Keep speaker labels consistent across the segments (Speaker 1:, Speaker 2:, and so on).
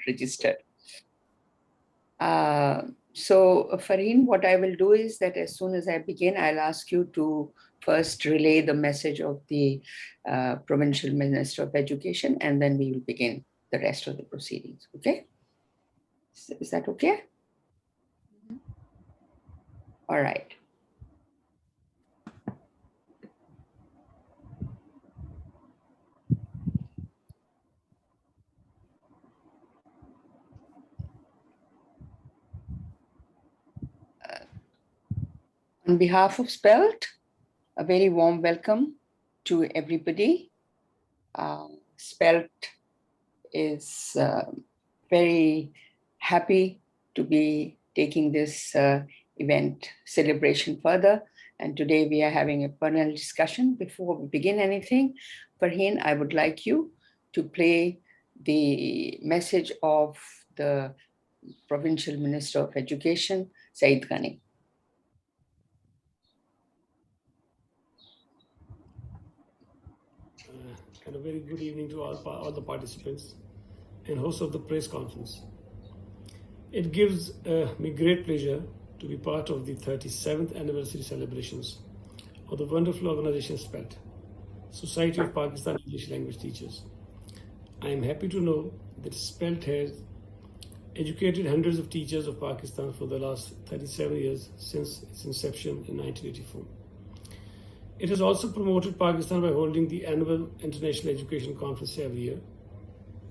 Speaker 1: registered. So Farheen, what I will do is that as soon as I begin, I'll ask you to first relay the message of the Provincial Minister of Education, and then we will begin the rest of the proceedings, okay? Is that okay? All right. On behalf of SPELT, a very warm welcome to everybody. SPELT is very happy to be taking this event celebration further. And today we are having a panel discussion. Before we begin anything, Farheen, I would like you to play the message of the Provincial Minister of Education, Saeed Ghani.
Speaker 2: And a very good evening to all the participants and hosts of the press conference. It gives me great pleasure to be part of the 37th anniversary celebrations of the wonderful organization SPELT, Society of Pakistan English Language Teachers. I am happy to know that SPELT has educated hundreds of teachers of Pakistan for the last 37 years since its inception in 1984. It has also promoted Pakistan by holding the annual International Education Conference every year.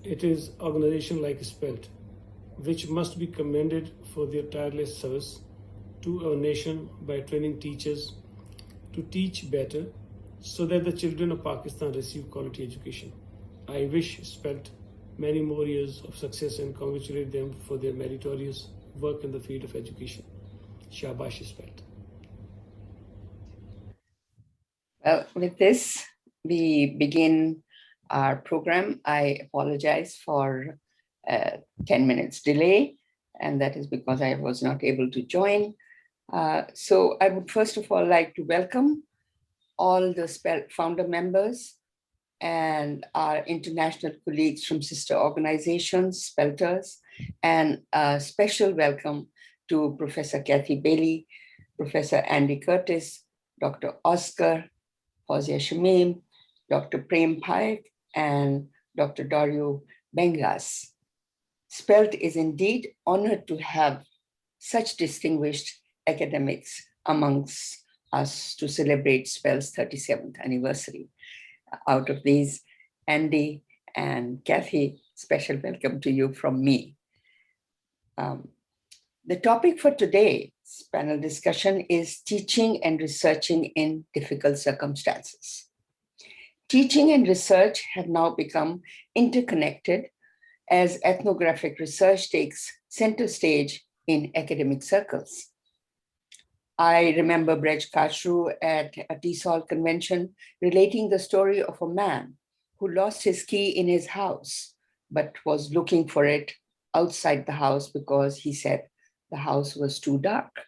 Speaker 2: It is an organization like SPELT, which must be commended for their tireless service to our nation by training teachers to teach better so that the children of Pakistan receive quality education. I wish SPELT many more years of success and congratulate them for their meritorious work in the field of education. Shabash SPELT.
Speaker 1: Well, with this, we begin our program. I apologize for 10 minutes delay, and that is because I was not able to join. So I would first of all like to welcome all the SPELT founder members and our international colleagues from sister organizations, SPELTers, and a special welcome to Professor Kathy Bailey, Professor Andy Curtis, Dr. Oscar, Fawzia Shamim, Dr. Prem Paik, and Dr. Dario Bengas. SPELT is indeed honored to have such distinguished academics amongst us to celebrate SPELT's 37th anniversary. Out of these, Andy and Kathy, special welcome to you from me. The topic for today's panel discussion is teaching and researching in difficult circumstances. Teaching and research have now become interconnected as ethnographic research takes center stage in academic circles. I remember Brej Kachru at a TESOL convention relating the story of a man who lost his key in his house, but was looking for it outside the house because he said the house was too dark.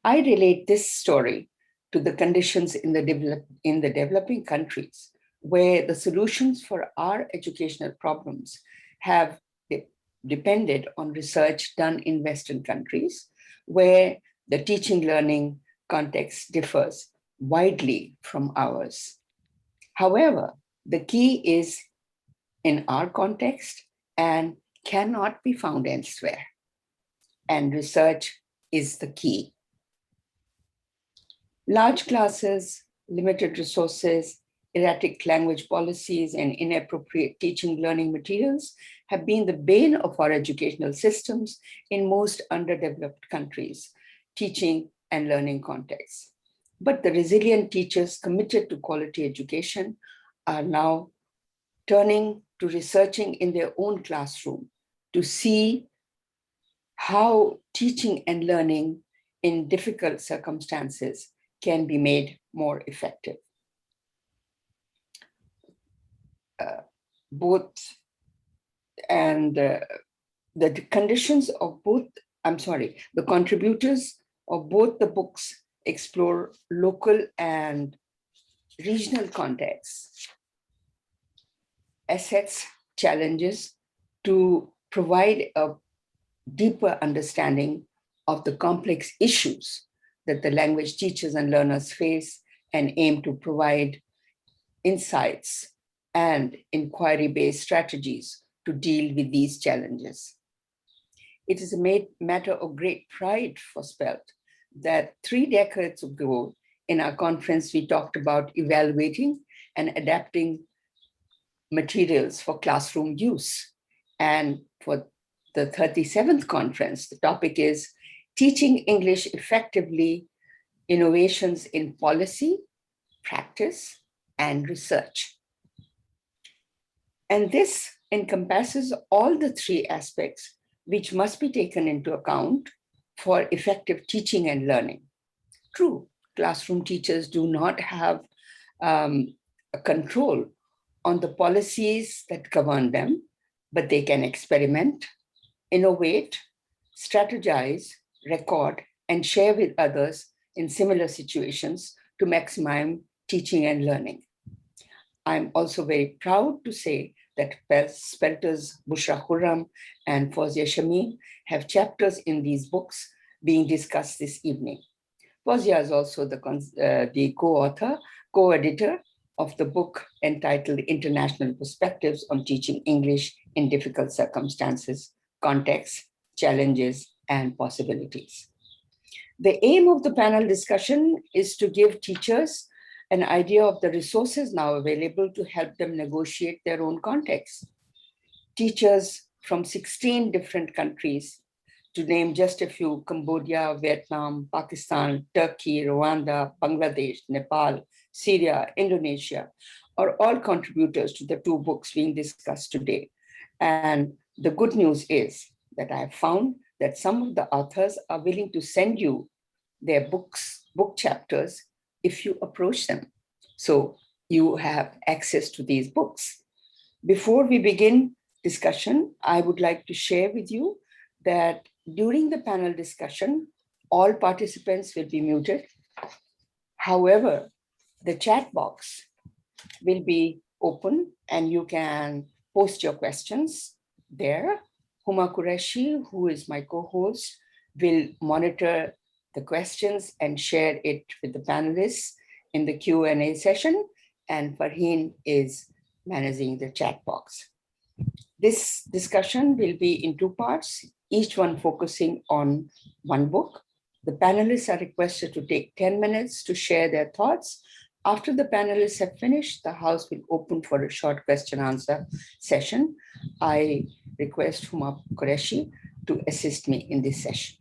Speaker 1: I relate this story to the conditions in the developing countries where the solutions for our educational problems have depended on research done in Western countries, where the teaching learning context differs widely from ours. However, the key is in our context and cannot be found elsewhere. And research is the key. Large classes, limited resources, erratic language policies, and inappropriate teaching learning materials have been the bane of our educational systems in most underdeveloped countries, teaching and learning contexts. But the resilient teachers committed to quality education are now turning to researching in their own classroom to see how teaching and learning in difficult circumstances can be made more effective. The conditions of both, the contributors of both the books explore local and regional contexts, assets, challenges to provide a deeper understanding of the complex issues that the language teachers and learners face, and aim to provide insights and inquiry-based strategies to deal with these challenges. It is a matter of great pride for SPELT that 3 decades ago in our conference, we talked about evaluating and adapting materials for classroom use. And for the 37th conference, the topic is Teaching English Effectively, Innovations in Policy, Practice, and Research. And this encompasses all the 3 aspects which must be taken into account for effective teaching and learning. True, classroom teachers do not have a control on the policies that govern them, but they can experiment, innovate, strategize, record, and share with others in similar situations to maximize teaching and learning. I'm also very proud to say that Spelters Bushra Khurram and Fawzia Shamim have chapters in these books being discussed this evening. Fawzia is also the co-author, co-editor of the book entitled International Perspectives on Teaching English in Difficult Circumstances, Contexts, Challenges, and Possibilities. The aim of the panel discussion is to give teachers an idea of the resources now available to help them negotiate their own context. Teachers from 16 different countries, to name just a few: Cambodia, Vietnam, Pakistan, Turkey, Rwanda, Bangladesh, Nepal, Syria, Indonesia, are all contributors to the 2 books being discussed today. And the good news is that I have found that some of the authors are willing to send you their book chapters if you approach them. So you have access to these books. Before we begin discussion, I would like to share with you that during the panel discussion, all participants will be muted. However, the chat box will be open and you can post your questions there. Huma Qureshi, who is my co-host, will monitor the questions and share it with the panelists in the Q&A session, and Farheen is managing the chat box. This discussion will be in 2 parts, each one focusing on 1 book. The panelists are requested to take 10 minutes to share their thoughts. After the panelists have finished, the house will open for a short question-answer session. I request Huma Qureshi to assist me in this session.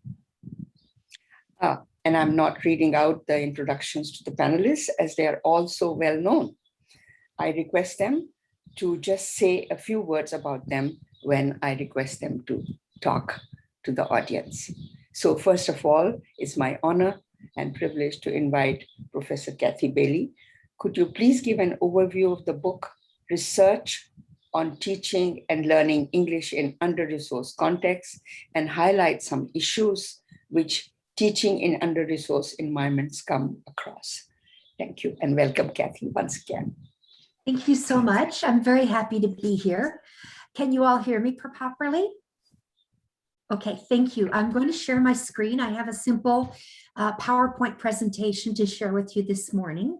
Speaker 1: And I'm not reading out the introductions to the panelists as they are all so well known. I request them to just say a few words about them when I request them to talk to the audience. So first of all, it's my honor and privilege to invite Professor Kathy Bailey. Could you please give an overview of the book, Research on Teaching and Learning English in Under-Resourced Contexts, and highlight some issues which teaching in under-resourced environments come across? Thank you, and welcome, Kathy, once again.
Speaker 3: Thank you so much. I'm very happy to be here. Can you all hear me properly? Okay, thank you. I'm going to share my screen. I have a simple PowerPoint presentation to share with you this morning.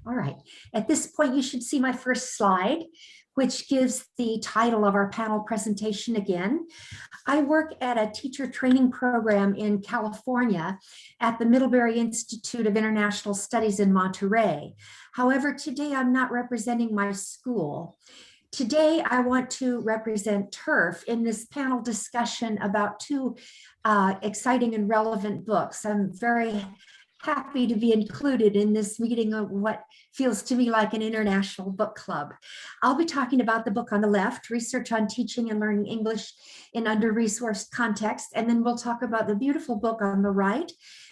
Speaker 3: All right, at this point, you should see my first slide, which gives the title of our panel presentation again. I work at a teacher training program in California at the Middlebury Institute of International Studies in Monterey. However, today I'm not representing my school. Today, I want to represent TURF in this panel discussion about 2 exciting and relevant books. I'm very happy to be included in this meeting of what feels to me like an international book club. I'll be talking about the book on the left, Research on Teaching and Learning English in Under-Resourced Contexts, and then we'll talk about the beautiful book on the right.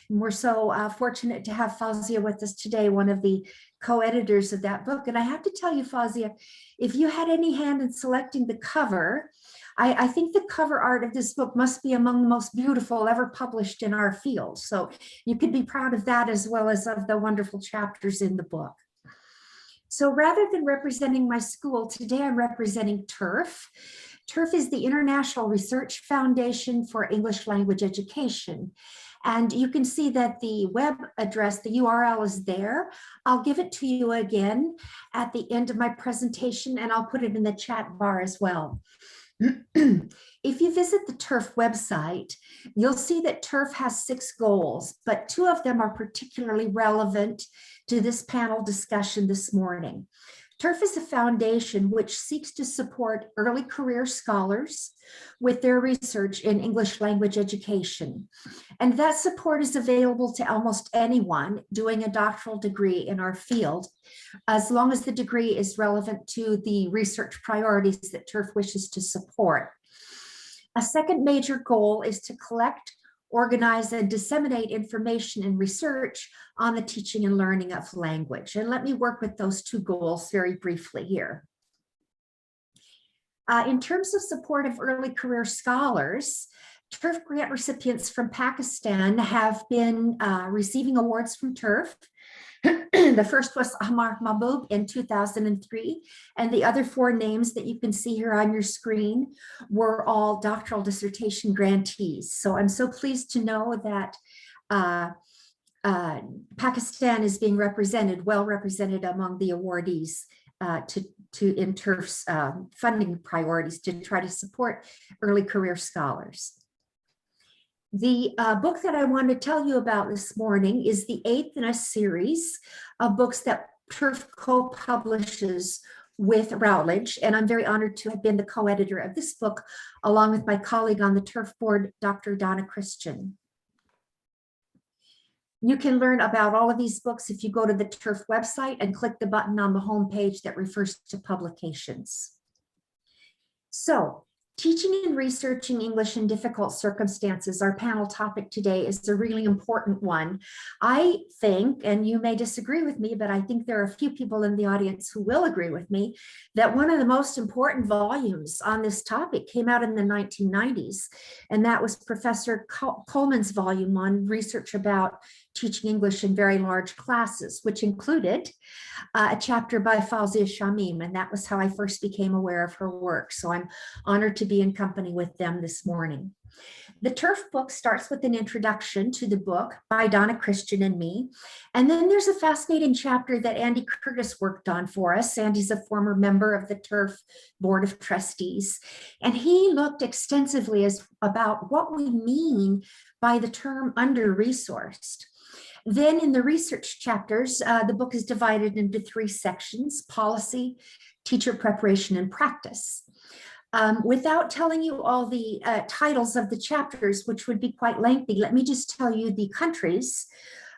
Speaker 3: And we're so fortunate to have Fawzia with us today, one of the co-editors of that book. And I have to tell you, Fawzia, if you had any hand in selecting the cover, I think the cover art of this book must be among the most beautiful ever published in our field. So you could be proud of that as well as of the wonderful chapters in the book. So rather than representing my school, today I'm representing TURF. TURF is the International Research Foundation for English Language Education. And you can see that the web address, the URL is there. I'll give it to you again at the end of my presentation, and I'll put it in the chat bar as well. If you visit the TURF website, you'll see that TURF has 6 goals, but 2 of them are particularly relevant to this panel discussion this morning. TURF is a foundation which seeks to support early career scholars with their research in English language education. And that support is available to almost anyone doing a doctoral degree in our field, as long as the degree is relevant to the research priorities that TURF wishes to support. A second major goal is to collect, organize, and disseminate information and research on the teaching and learning of language. And let me work with those 2 goals very briefly here. In terms of support of early career scholars, TURF grant recipients from Pakistan have been receiving awards from TURF. The first was Ahmar Mahbub in 2003, and the other 4 names that you can see here on your screen were all doctoral dissertation grantees. So I'm so pleased to know that Pakistan is being represented, well represented among the awardees in TURF's funding priorities to try to support early career scholars. The book that I want to tell you about this morning is the 8th in a series of books that TURF co-publishes with Routledge, and I'm very honored to have been the co-editor of this book, along with my colleague on the TURF board, Dr. Donna Christian. You can learn about all of these books if you go to the TURF website and click the button on the home page that refers to publications. So, teaching and researching English in difficult circumstances, our panel topic today, is a really important one. I think, and you may disagree with me, but I think there are a few people in the audience who will agree with me, that one of the most important volumes on this topic came out in the 1990s, and that was Professor Coleman's volume on research about teaching English in very large classes, which included a chapter by Fawzia Shamim, and that was how I first became aware of her work. So I'm honored to be in company with them this morning. The TURF book starts with an introduction to the book by Donna Christian and me. And then there's a fascinating chapter that Andy Curtis worked on for us. Andy's a former member of the TURF Board of Trustees. And he looked extensively about what we mean by the term under-resourced. Then in the research chapters, the book is divided into 3 sections: policy, teacher preparation, and practice. Without telling you all the titles of the chapters, which would be quite lengthy, let me just tell you the countries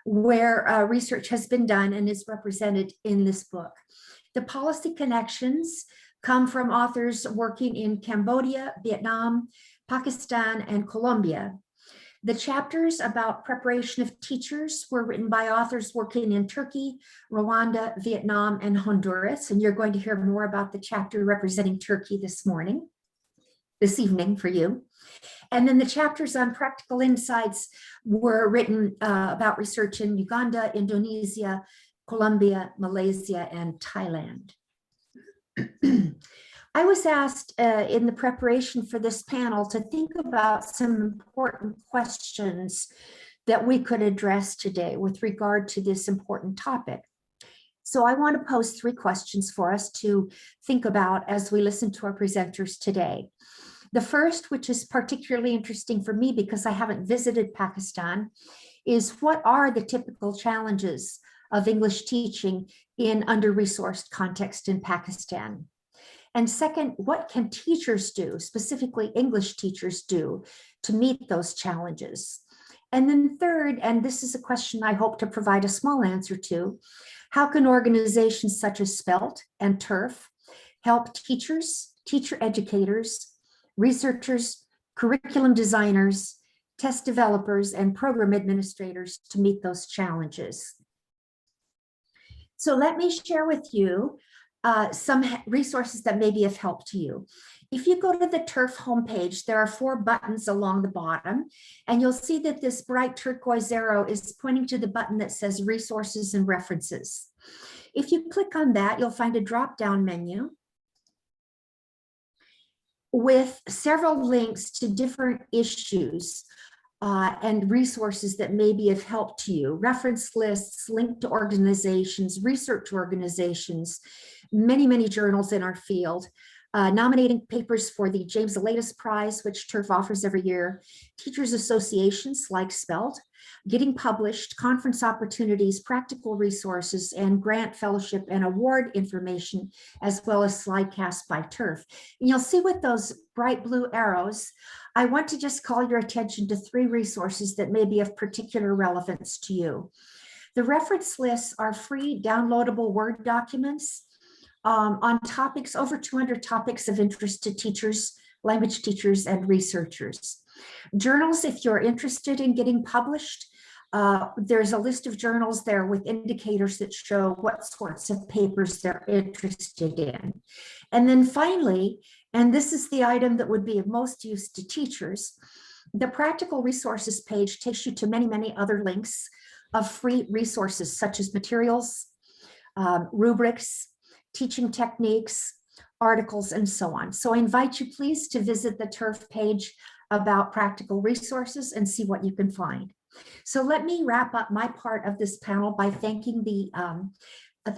Speaker 3: where research has been done and is represented in this book. The policy connections come from authors working in Cambodia, Vietnam, Pakistan, and Colombia. The chapters about preparation of teachers were written by authors working in Turkey, Rwanda, Vietnam, and Honduras. And you're going to hear more about the chapter representing Turkey this evening for you. And then the chapters on practical insights were written about research in Uganda, Indonesia, Colombia, Malaysia, and Thailand. I was asked in the preparation for this panel to think about some important questions that we could address today with regard to this important topic. So I want to pose 3 questions for us to think about as we listen to our presenters today. The first, which is particularly interesting for me because I haven't visited Pakistan, is what are the typical challenges of English teaching in under-resourced context in Pakistan? And second, what can teachers do, specifically English teachers do, to meet those challenges? And then third, and this is a question I hope to provide a small answer to, how can organizations such as SPELT and TURF help teachers, teacher educators, researchers, curriculum designers, test developers, and program administrators to meet those challenges? So let me share with you some resources that may be of help to you. If you go to the TURF homepage, there are 4 buttons along the bottom, and you'll see that this bright turquoise arrow is pointing to the button that says resources and references. If you click on that, you'll find a drop-down menu with several links to different issues and resources that may be of help to you. Reference lists, link to organizations, research organizations, many journals in our field, nominating papers for the James Elatus Prize, which TURF offers every year, teachers associations like SPELT, getting published, conference opportunities, practical resources, and grant, fellowship, and award information, as well as Slidecast by TURF. And you'll see with those bright blue arrows, I want to just call your attention to 3 resources that may be of particular relevance to you. The reference lists are free downloadable Word documents on topics, over 200 topics of interest to teachers, language teachers, and researchers. Journals, if you're interested in getting published, there's a list of journals there with indicators that show what sorts of papers they're interested in. And then finally, and this is the item that would be of most use to teachers, the practical resources page takes you to many other links of free resources such as materials, rubrics, teaching techniques, articles, and so on. So I invite you please to visit the TURF page about practical resources and see what you can find. So let me wrap up my part of this panel by thanking the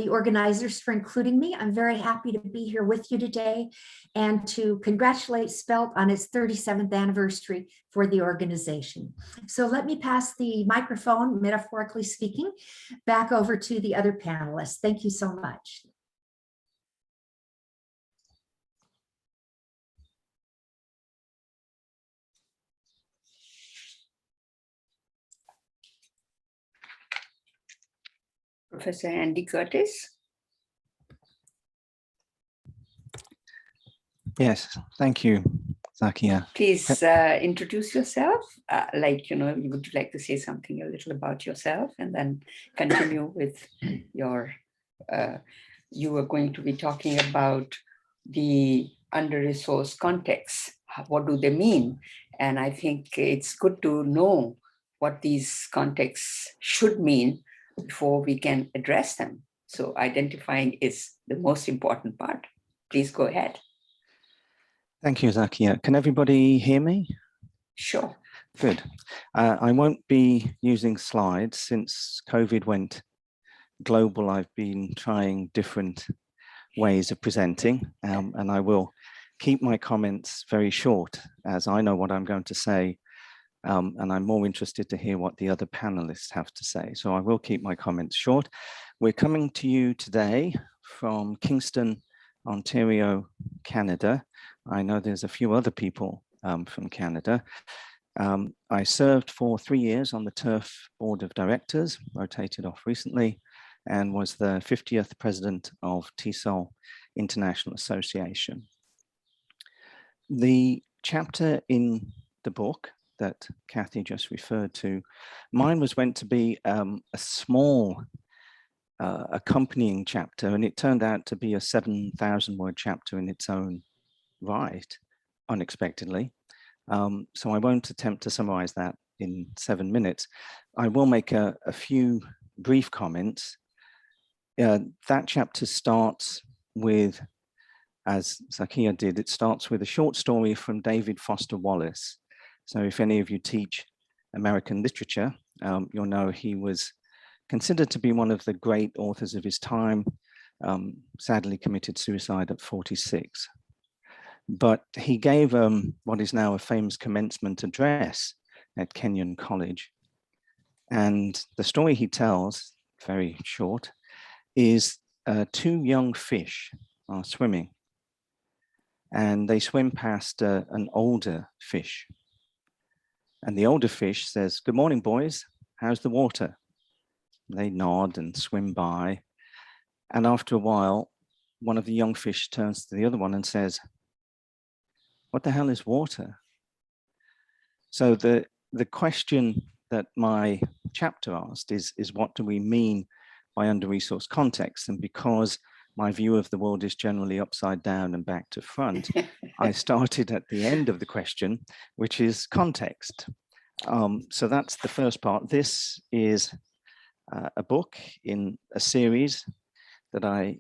Speaker 3: organizers for including me. I'm very happy to be here with you today and to congratulate SPELT on its 37th anniversary for the organization. So let me pass the microphone, metaphorically speaking, back over to the other panelists. Thank you so much.
Speaker 1: Professor Andy Curtis.
Speaker 4: Yes, thank you, Zakia.
Speaker 1: Please introduce yourself. Would you like to say something a little about yourself and then continue with your, you were going to be talking about the under-resourced contexts. What do they mean? And I think it's good to know what these contexts should mean before we can address them. So identifying is the most important part. Please go ahead.
Speaker 4: Thank you, Zakia. Can everybody hear me?
Speaker 1: Sure.
Speaker 4: Good. I won't be using slides since COVID went global. I've been trying different ways of presenting, and I will keep my comments very short as I know what I'm going to say. And I'm more interested to hear what the other panelists have to say. So I will keep my comments short. We're coming to you today from Kingston, Ontario, Canada. I know there's a few other people from Canada. I served for 3 years on the TURF Board of Directors, rotated off recently, and was the 50th president of TESOL International Association. The chapter in the book that Kathy just referred to, mine was meant to be a small accompanying chapter, and it turned out to be a 7,000 word chapter in its own right, unexpectedly. So I won't attempt to summarize that in 7 minutes. I will make a few brief comments. That chapter starts with, as Zakia did, it starts with a short story from David Foster Wallace. So if any of you teach American literature, you'll know he was considered to be one of the great authors of his time, sadly committed suicide at 46. But he gave what is now a famous commencement address at Kenyon College. And the story he tells, very short, is 2 young fish are swimming. And they swim past an older fish. And the older fish says, "Good morning, boys. How's the water?" They nod and swim by. And after a while, one of the young fish turns to the other one and says, "What the hell is water?" So the question that my chapter asked is what do we mean by under-resourced context? And because my view of the world is generally upside down and back to front, I started at the end of the question, which is context. So that's the first part. This is a book in a series that I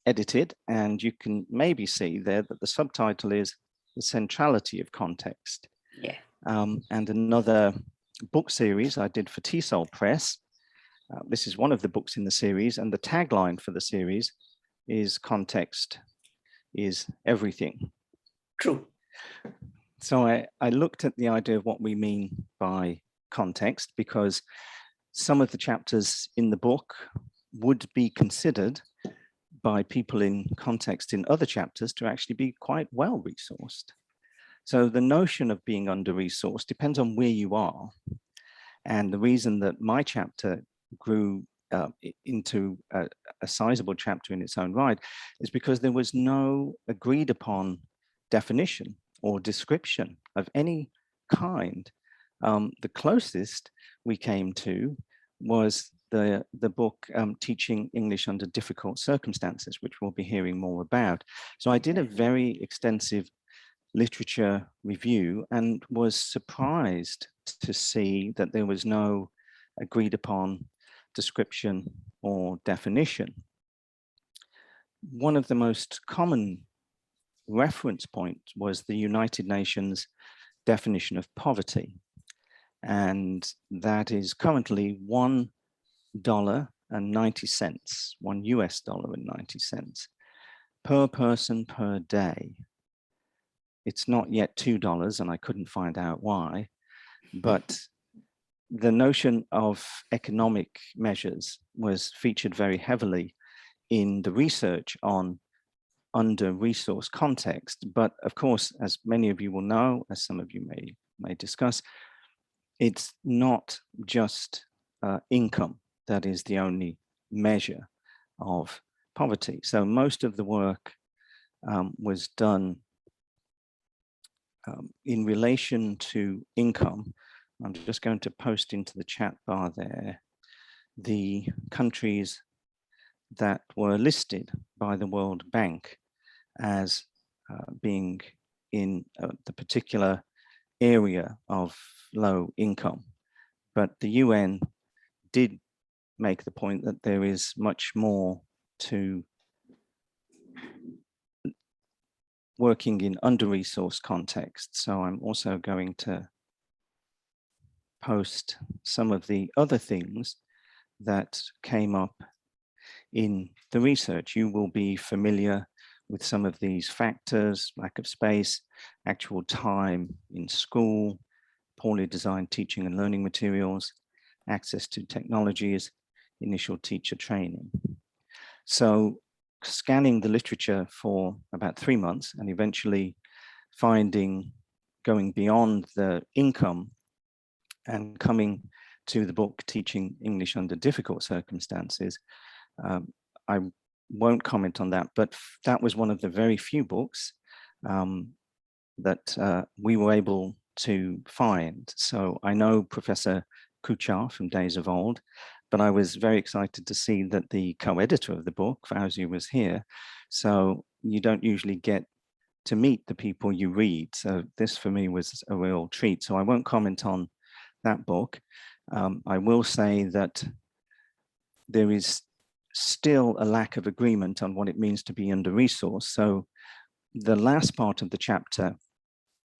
Speaker 4: edited, and you can maybe see there that the subtitle is The Centrality of Context.
Speaker 1: Yeah.
Speaker 4: And another book series I did for TESOL Press. This is one of the books in the series, and the tagline for the series is Context is Everything.
Speaker 1: True.
Speaker 4: So I looked at the idea of what we mean by context, because some of the chapters in the book would be considered by people in context in other chapters to actually be quite well resourced. So the notion of being under-resourced depends on where you are. And the reason that my chapter grew into a sizable chapter in its own right is because there was no agreed upon definition or description of any kind. The closest we came to was the book Teaching English Under Difficult Circumstances, which we'll be hearing more about. So I did a very extensive literature review and was surprised to see that there was no agreed upon description or definition. One of the most common reference points was the United Nations definition of poverty. And that is currently $1.90, $1 per person per day. It's not yet $2, and I couldn't find out why, but the notion of economic measures was featured very heavily in the research on under-resourced context. But of course, as many of you will know, as some of you may discuss, it's not just income that is the only measure of poverty. So most of the work was done in relation to income. I'm just going to post into the chat bar there the countries that were listed by the World Bank as being in the particular area of low income. But the UN did make the point that there is much more to working in under-resourced context. So I'm also going to post some of the other things that came up in the research. You will be familiar with some of these factors: lack of space, actual time in school, poorly designed teaching and learning materials, access to technologies, initial teacher training. So scanning the literature for about 3 months and eventually going beyond the income and coming to the book Teaching English Under Difficult Circumstances. I won't comment on that, but that was one of the very few books that we were able to find. So I know Professor Kuchar from Days of Old, but I was very excited to see that the co-editor of the book, Fauzi, was here. So you don't usually get to meet the people you read. So this for me was a real treat. So I won't comment on that book. I will say that there is still a lack of agreement on what it means to be under-resourced. So the last part of the chapter,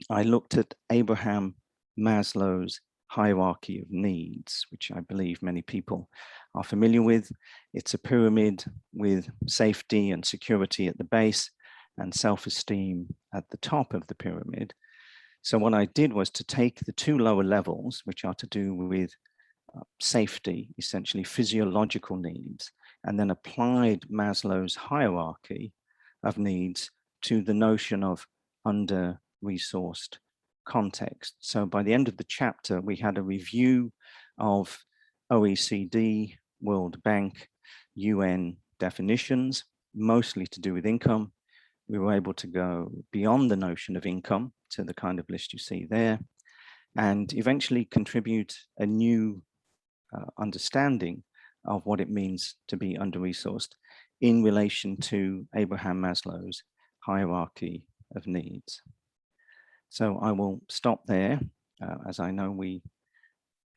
Speaker 4: I looked at Abraham Maslow's hierarchy of needs, which I believe many people are familiar with. It's a pyramid with safety and security at the base and self-esteem at the top of the pyramid. So what I did was to take the two lower levels, which are to do with safety, essentially physiological needs, and then applied Maslow's hierarchy of needs to the notion of under-resourced context. So by the end of the chapter, we had a review of OECD, World Bank, UN definitions, mostly to do with income. We were able to go beyond the notion of income to the kind of list you see there, and eventually contribute a new understanding of what it means to be under-resourced in relation to Abraham Maslow's hierarchy of needs. So I will stop there, as I know we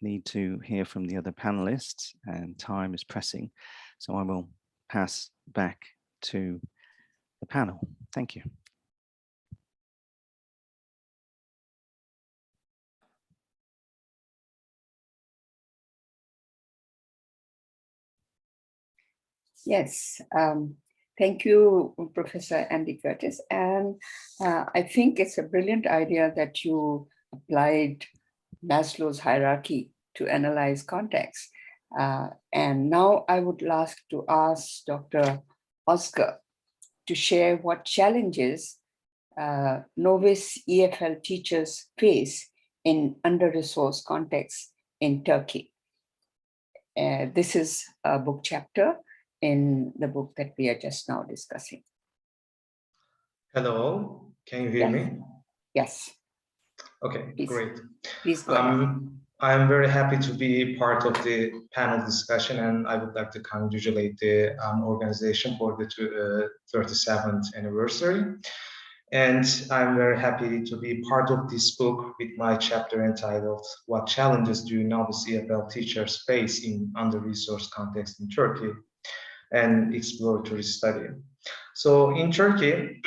Speaker 4: need to hear from the other panelists and time is pressing. So I will pass back to the panel. Thank you.
Speaker 1: Yes, thank you, Professor Andy Curtis. And I think it's a brilliant idea that you applied Maslow's hierarchy to analyze context. And now I would like to ask Dr. Oscar to share what challenges novice EFL teachers face in under-resourced contexts in Turkey. This is a book chapter in the book that we are just now discussing.
Speaker 5: Hello, can you hear me?
Speaker 1: Yes.
Speaker 5: Okay,
Speaker 1: Please.
Speaker 5: great.
Speaker 1: Please go ahead.
Speaker 5: I'm very happy to be part of the panel discussion, and I would like to congratulate the organization for the 37th anniversary. And I'm very happy to be part of this book with my chapter entitled "What Challenges Do Novice EFL Teachers Face in Under-Resourced Context in Turkey?" and Exploratory Study. So in Turkey,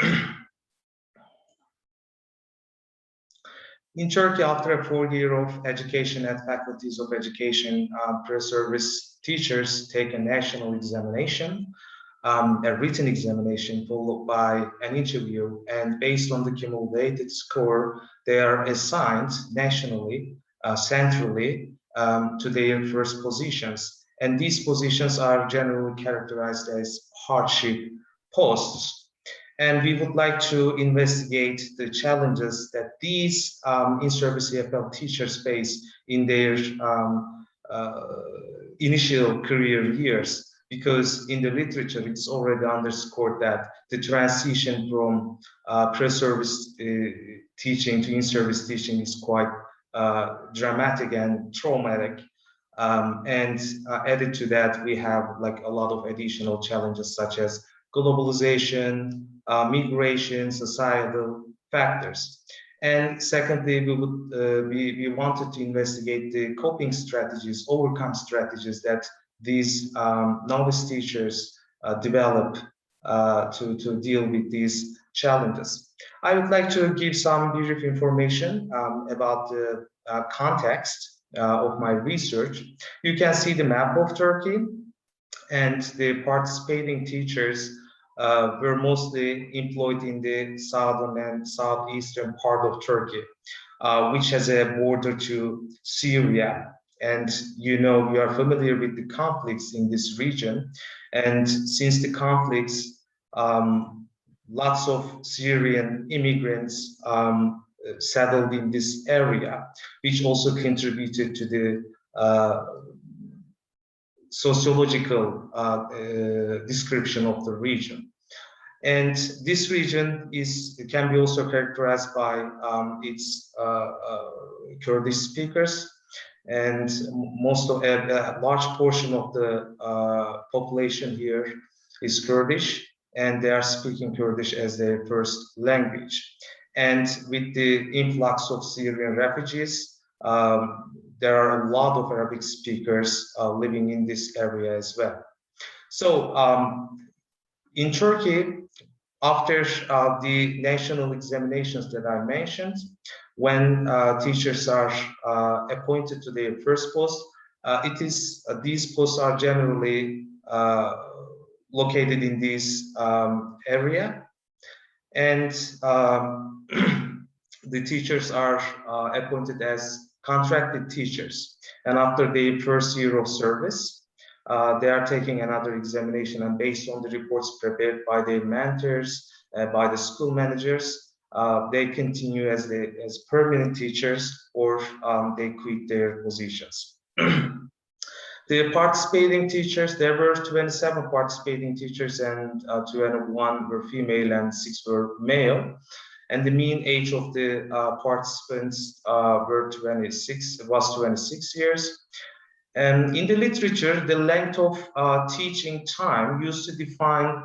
Speaker 5: after a 4 year of education at faculties of education, pre-service teachers take a national examination, a written examination followed by an interview, and based on the cumulated score, they are assigned nationally, centrally, to their first positions. And these positions are generally characterized as hardship posts. And we would like to investigate the challenges that these in-service EFL teachers face in their initial career years, because in the literature, it's already underscored that the transition from pre-service teaching to in-service teaching is quite dramatic and traumatic. And added to that, we have like a lot of additional challenges such as globalization, migration, societal factors. And secondly, we wanted to investigate the coping strategies, overcome strategies that these novice teachers develop to deal with these challenges. I would like to give some brief information about the context of my research. You can see the map of Turkey, and the participating teachers were mostly employed in the southern and southeastern part of Turkey, which has a border to Syria. And you are familiar with the conflicts in this region. And since the conflicts, lots of Syrian immigrants settled in this area, which also contributed to the sociological description of the region. And this region can be also characterized by its Kurdish speakers, and a large portion of the population here is Kurdish, and they are speaking Kurdish as their first language. And with the influx of Syrian refugees, there are a lot of Arabic speakers living in this area as well. So in Turkey, after the national examinations that I mentioned, when teachers are appointed to their first post, these posts are generally located in this area, and the teachers are appointed as contracted teachers. And after the first year of service, they are taking another examination, and based on the reports prepared by their mentors, by the school managers, they continue as permanent teachers, or they quit their positions. The participating teachers, there were 27 participating teachers, and 21 were female and 6 were male. And the mean age of the participants was 26 years. And in the literature, the length of teaching time used to define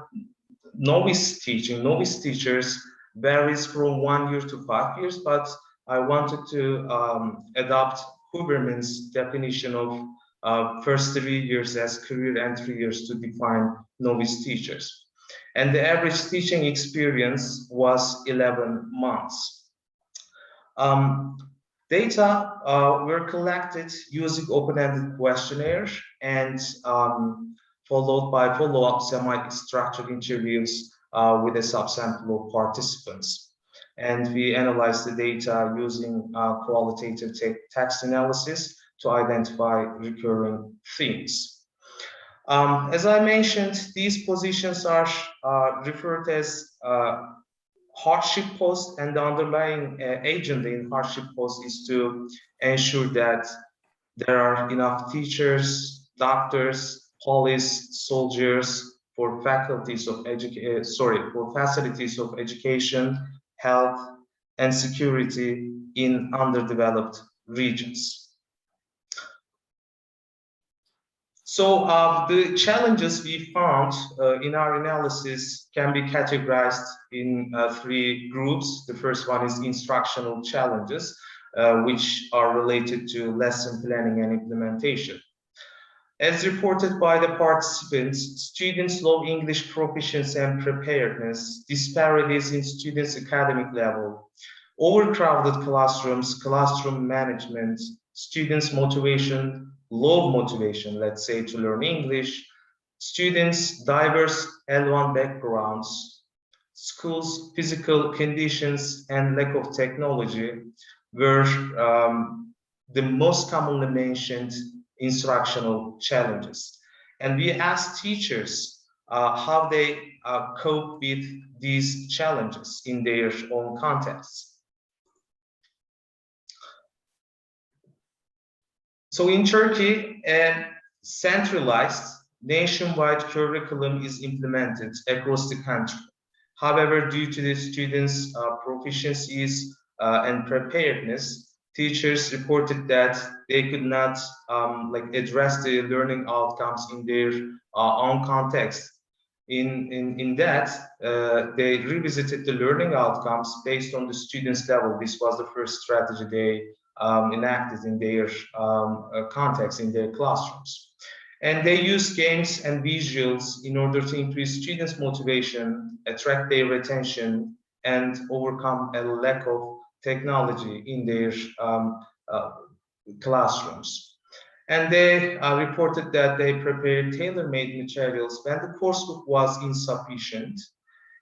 Speaker 5: novice teaching. Novice teachers varies from 1 year to 5 years, but I wanted to adopt Huberman's definition of first 3 years as career entry years to define novice teachers. And the average teaching experience was 11 months. Data were collected using open-ended questionnaires and followed by follow-up semi-structured interviews with a subsample of participants. And we analyzed the data using qualitative text analysis to identify recurring themes. As I mentioned, these positions are referred as hardship post, and the underlying agenda in hardship post is to ensure that there are enough teachers, doctors, police, soldiers for facilities of education, health, and security in underdeveloped regions. So the challenges we found in our analysis can be categorized in 3 groups. The first one is instructional challenges, which are related to lesson planning and implementation. As reported by the participants, students' low English proficiency and preparedness, disparities in students' academic level, overcrowded classrooms, classroom management, students' motivation, low motivation, let's say, to learn English, students' diverse L1 backgrounds, schools' physical conditions, and lack of technology were the most commonly mentioned instructional challenges. And we asked teachers how they cope with these challenges in their own contexts. So in Turkey, a centralized nationwide curriculum is implemented across the country. However, due to the students' proficiencies and preparedness, teachers reported that they could not address the learning outcomes in their own context. In that, they revisited the learning outcomes based on the students' level. This was the first strategy they enacted in their context, in their classrooms. And they use games and visuals in order to increase students' motivation, attract their attention, and overcome a lack of technology in their classrooms. And they reported that they prepared tailor-made materials when the coursebook was insufficient,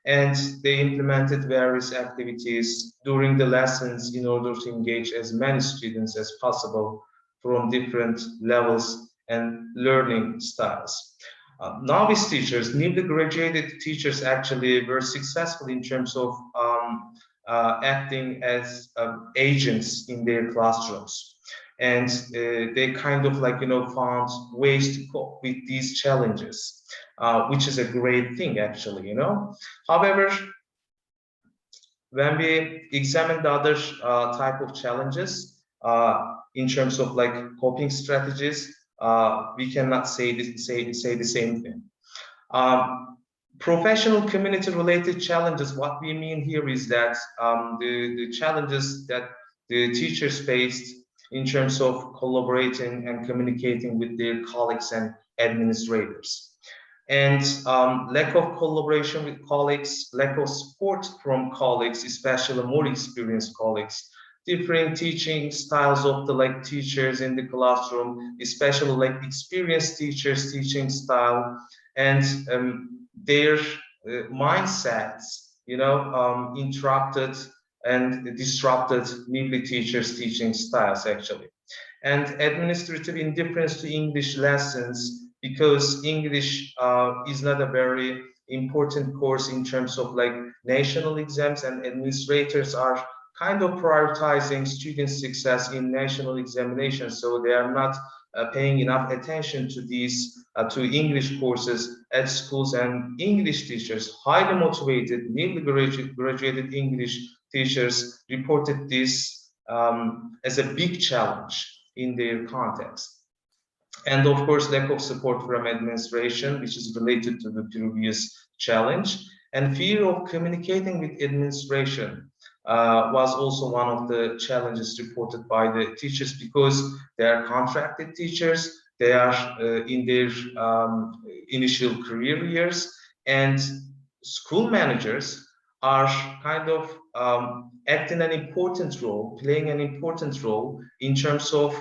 Speaker 5: and they implemented various activities during the lessons in order to engage as many students as possible from different levels and learning styles. Novice teachers, newly graduated teachers actually were successful in terms of acting as agents in their classrooms. And they kind of found ways to cope with these challenges, which is a great thing actually, However, when we examine the other type of challenges in terms of coping strategies, we cannot say the same thing. Professional community related challenges, what we mean here is that the challenges that the teachers faced in terms of collaborating and communicating with their colleagues and administrators. And lack of collaboration with colleagues, lack of support from colleagues, especially more experienced colleagues, different teaching styles of the teachers in the classroom, especially experienced teachers' teaching style, and their mindsets, interrupted and disrupted newly teachers' teaching styles actually. And administrative indifference to English lessons, because English is not a very important course in terms of national exams, and administrators are kind of prioritizing student success in national examinations, so they are not paying enough attention to these to English courses at schools. And English teachers, highly motivated, newly graduated English teachers, reported this as a big challenge in their context. And of course, lack of support from administration, which is related to the previous challenge, and fear of communicating with administration was also one of the challenges reported by the teachers, because they are contracted teachers, they are in their initial career years, and school managers are kind of acting an important role, playing an important role in terms of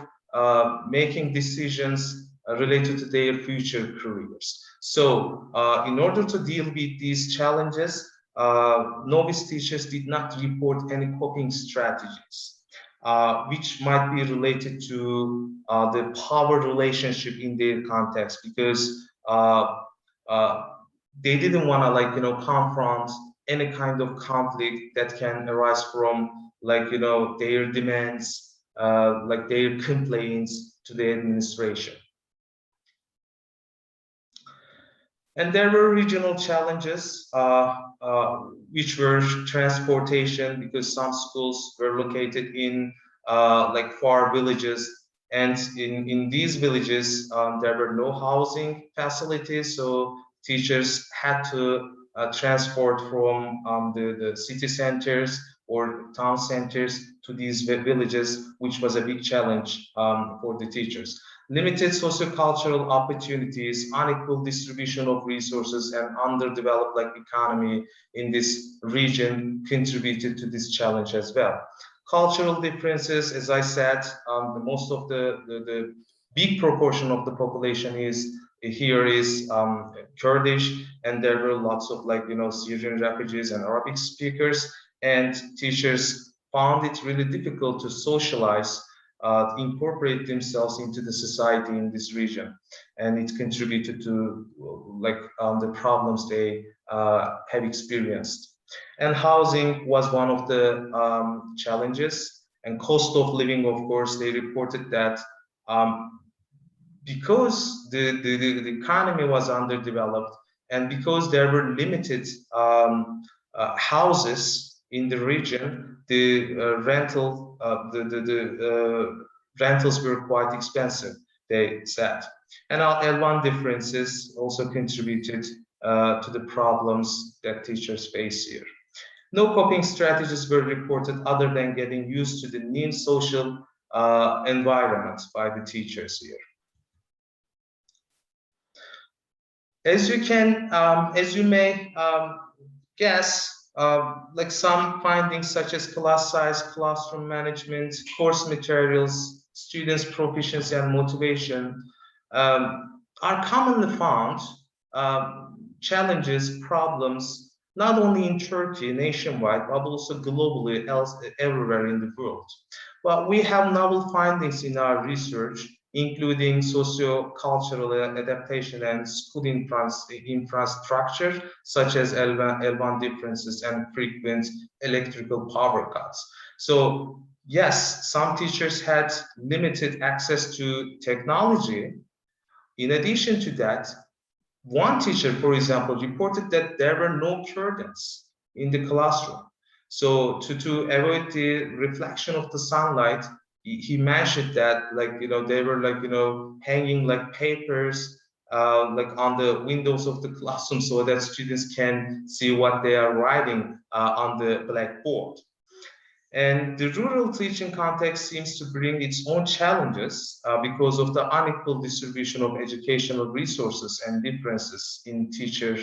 Speaker 5: making decisions related to their future careers. So in order to deal with these challenges, novice teachers did not report any coping strategies, which might be related to the power relationship in their context, because they didn't want to confront any kind of conflict that can arise from their demands, like their complaints to the administration. And there were regional challenges, which were transportation, because some schools were located in far villages, and in these villages there were no housing facilities, so teachers had to transport from the city centers or town centers to these villages, which was a big challenge for the teachers. Limited sociocultural opportunities, unequal distribution of resources, and underdeveloped economy in this region contributed to this challenge as well. Cultural differences, as I said, most of the big proportion of the population is Kurdish, and there were lots of Syrian refugees and Arabic speakers, and teachers found it really difficult to socialize, incorporate themselves into the society in this region, and it contributed to the problems they have experienced. And housing was one of the challenges, and cost of living, of course. They reported that because the economy was underdeveloped, and because there were limited houses in the region, the rentals were quite expensive, they said. And L1 differences also contributed to the problems that teachers face here. No coping strategies were reported other than getting used to the new social environment by the teachers here. As you may guess, some findings such as class size, classroom management, course materials, students' proficiency and motivation are commonly found challenges, problems, not only in Turkey, nationwide, but also globally, everywhere in the world. Well, we have novel findings in our research, including socio-cultural adaptation and school infrastructure, such as L1 differences and frequent electrical power cuts. So yes, some teachers had limited access to technology. In addition to that, one teacher, for example, reported that there were no curtains in the classroom. So to avoid the reflection of the sunlight, he mentioned that they were hanging papers on the windows of the classroom, so that students can see what they are writing on the blackboard. And the rural teaching context seems to bring its own challenges because of the unequal distribution of educational resources and differences in teacher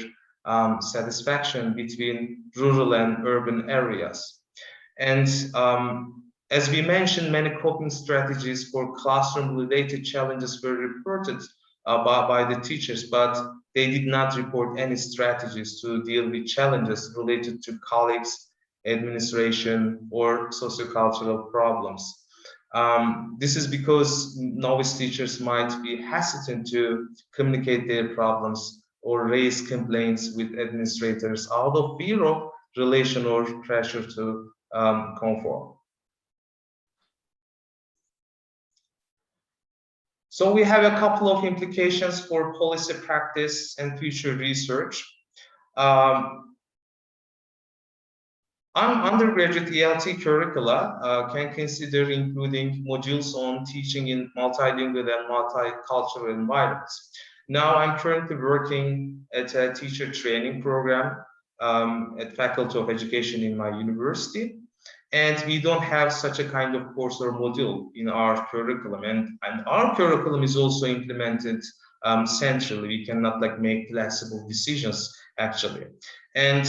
Speaker 5: satisfaction between rural and urban areas. And as we mentioned, many coping strategies for classroom-related challenges were reported by the teachers, but they did not report any strategies to deal with challenges related to colleagues, administration, or sociocultural problems. This is because novice teachers might be hesitant to communicate their problems or raise complaints with administrators out of fear of relation or pressure to conform. So we have a couple of implications for policy practice and future research. Undergraduate ELT curricula can consider including modules on teaching in multilingual and multicultural environments. Now, I'm currently working at a teacher training program at Faculty of Education in my university. And we don't have such a kind of course or module in our curriculum. And our curriculum is also implemented centrally. We cannot like make flexible decisions actually. And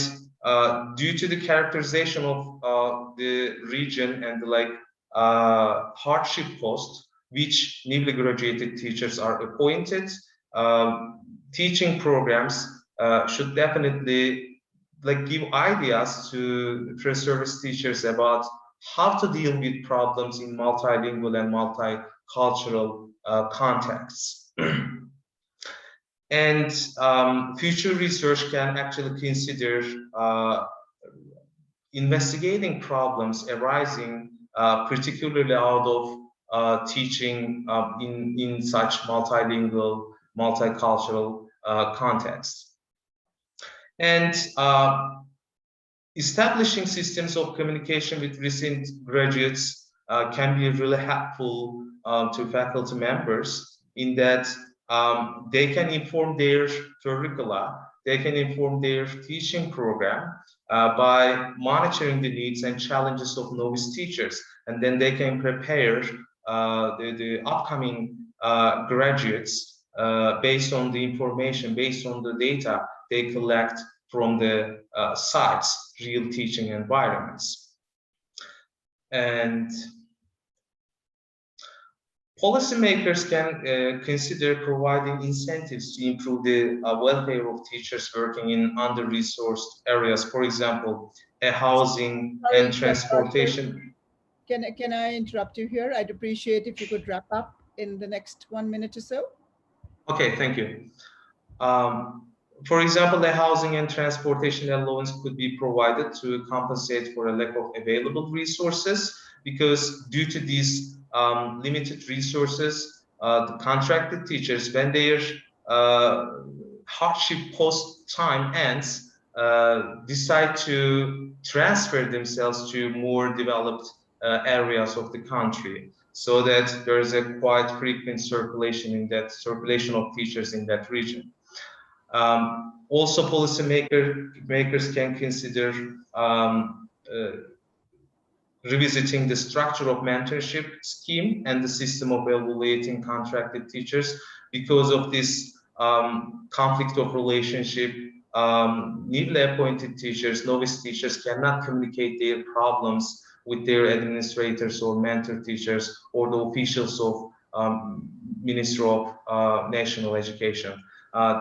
Speaker 5: due to the characterization of the region and the hardship post, which newly graduated teachers are appointed, teaching programs should definitely give ideas to pre-service teachers about how to deal with problems in multilingual and multicultural contexts. And future research can actually consider investigating problems arising particularly out of teaching in such multilingual, multicultural contexts. And establishing systems of communication with recent graduates can be really helpful to faculty members in that they can inform their curricula, they can inform their teaching program by monitoring the needs and challenges of novice teachers. And then they can prepare the upcoming graduates based on the information, based on the data they collect from the sites, real teaching environments. And policymakers can consider providing incentives to improve the welfare of teachers working in under-resourced areas. For example, housing and transportation.
Speaker 6: Can I interrupt you here? I'd appreciate if you could wrap up in the next 1 minute or so.
Speaker 5: Okay, thank you. For example, the housing and transportation allowance could be provided to compensate for a lack of available resources, because due to these limited resources, the contracted teachers, when their hardship post time ends, decide to transfer themselves to more developed areas of the country, so that there is a quite frequent circulation of teachers in that region. Also, policymakers can consider revisiting the structure of mentorship scheme and the system of evaluating contracted teachers. Because of this conflict of relationship, newly appointed teachers, novice teachers cannot communicate their problems with their administrators or mentor teachers or the officials of Ministry of National Education.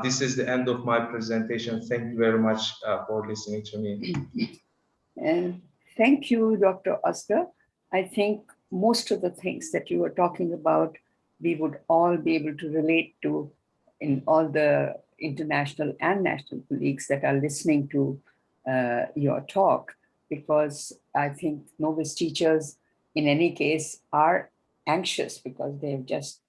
Speaker 5: This is the end of my presentation. Thank you very much for listening to me.
Speaker 1: And thank you, Dr. Asghar. I think most of the things that you were talking about, we would all be able to relate to in all the international and national colleagues that are listening to your talk, because I think novice teachers, in any case, are anxious because they've just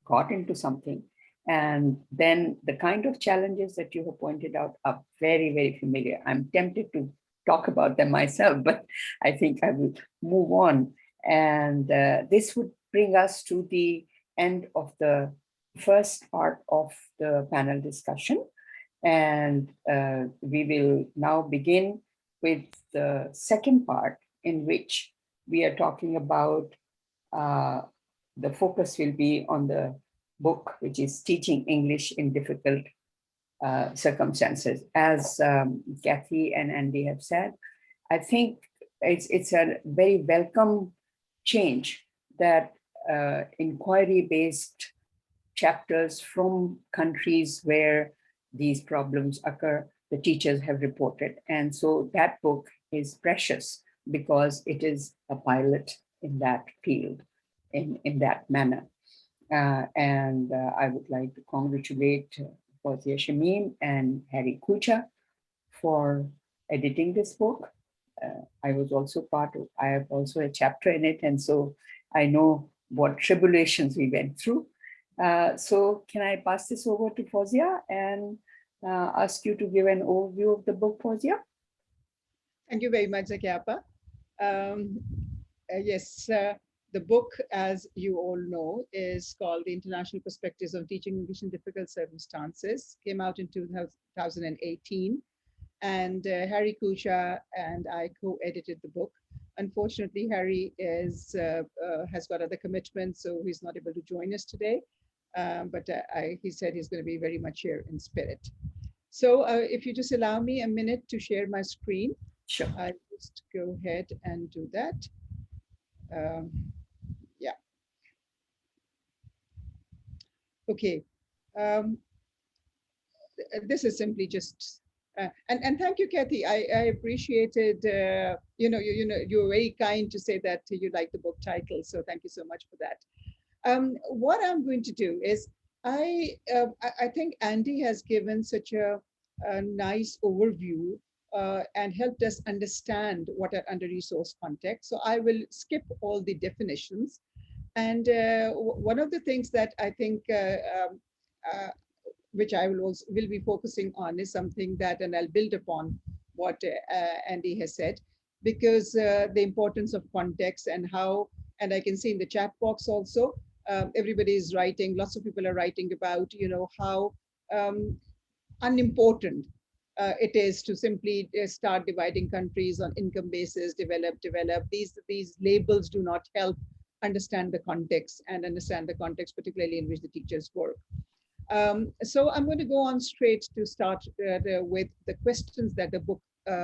Speaker 1: got into something. And then the kind of challenges that you have pointed out are very, very familiar. I'm tempted to talk about them myself, but I think I will move on. And this would bring us to the end of the first part of the panel discussion. And we will now begin with the second part, in which we are talking about the focus will be on the book, which is Teaching English in Difficult Circumstances. As Kathy and Andy have said, I think it's a very welcome change that inquiry-based chapters from countries where these problems occur, the teachers have reported. And so that book is precious because it is a pilot in that field, in that manner. And I would like to congratulate Fawzia Shamim and Harry Kucha for editing this book. I have also a chapter in it, and so I know what tribulations we went through. So can I pass this over to Fawzia and ask you to give an overview of the book, Fawzia?
Speaker 6: Thank you very much, Zakiapa. Yes, the book, as you all know, is called The International Perspectives of Teaching English in Difficult Circumstances. Came out in 2018. And Harry Kucha and I co-edited the book. Unfortunately, Harry has got other commitments, so he's not able to join us today. But he said he's going to be very much here in spirit. So if you just allow me a minute to share my screen,
Speaker 1: Sure.
Speaker 6: I'll just go ahead and do that. Yeah. Okay. This is simply just and thank you, Kathy. I appreciated you were very kind to say that you like the book title. So thank you so much for that. What I'm going to do is I think Andy has given such a nice overview and helped us understand what are under-resourced context. So I will skip all the definitions. And one of the things that I think which I will be focusing on is something that, and I'll build upon what Andy has said, because the importance of context and how, and I can see in the chat box also, everybody is writing, lots of people are writing about, how unimportant it is to simply start dividing countries on income basis, develop. These labels do not help understand the context and understand the context, particularly in which the teachers work. So I'm going to go on straight to start with the questions that the book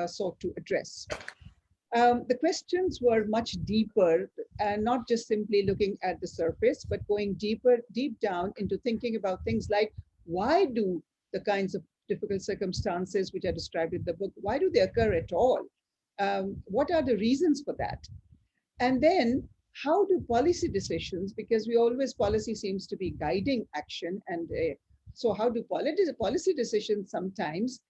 Speaker 6: sought to address. The questions were much deeper and not just simply looking at the surface, but going deep down into thinking about things like, why do the kinds of difficult circumstances which are described in the book, why do they occur at all? What are the reasons for that? And then how do policy decisions, because policy seems to be guiding action, and so how do policy decisions sometimes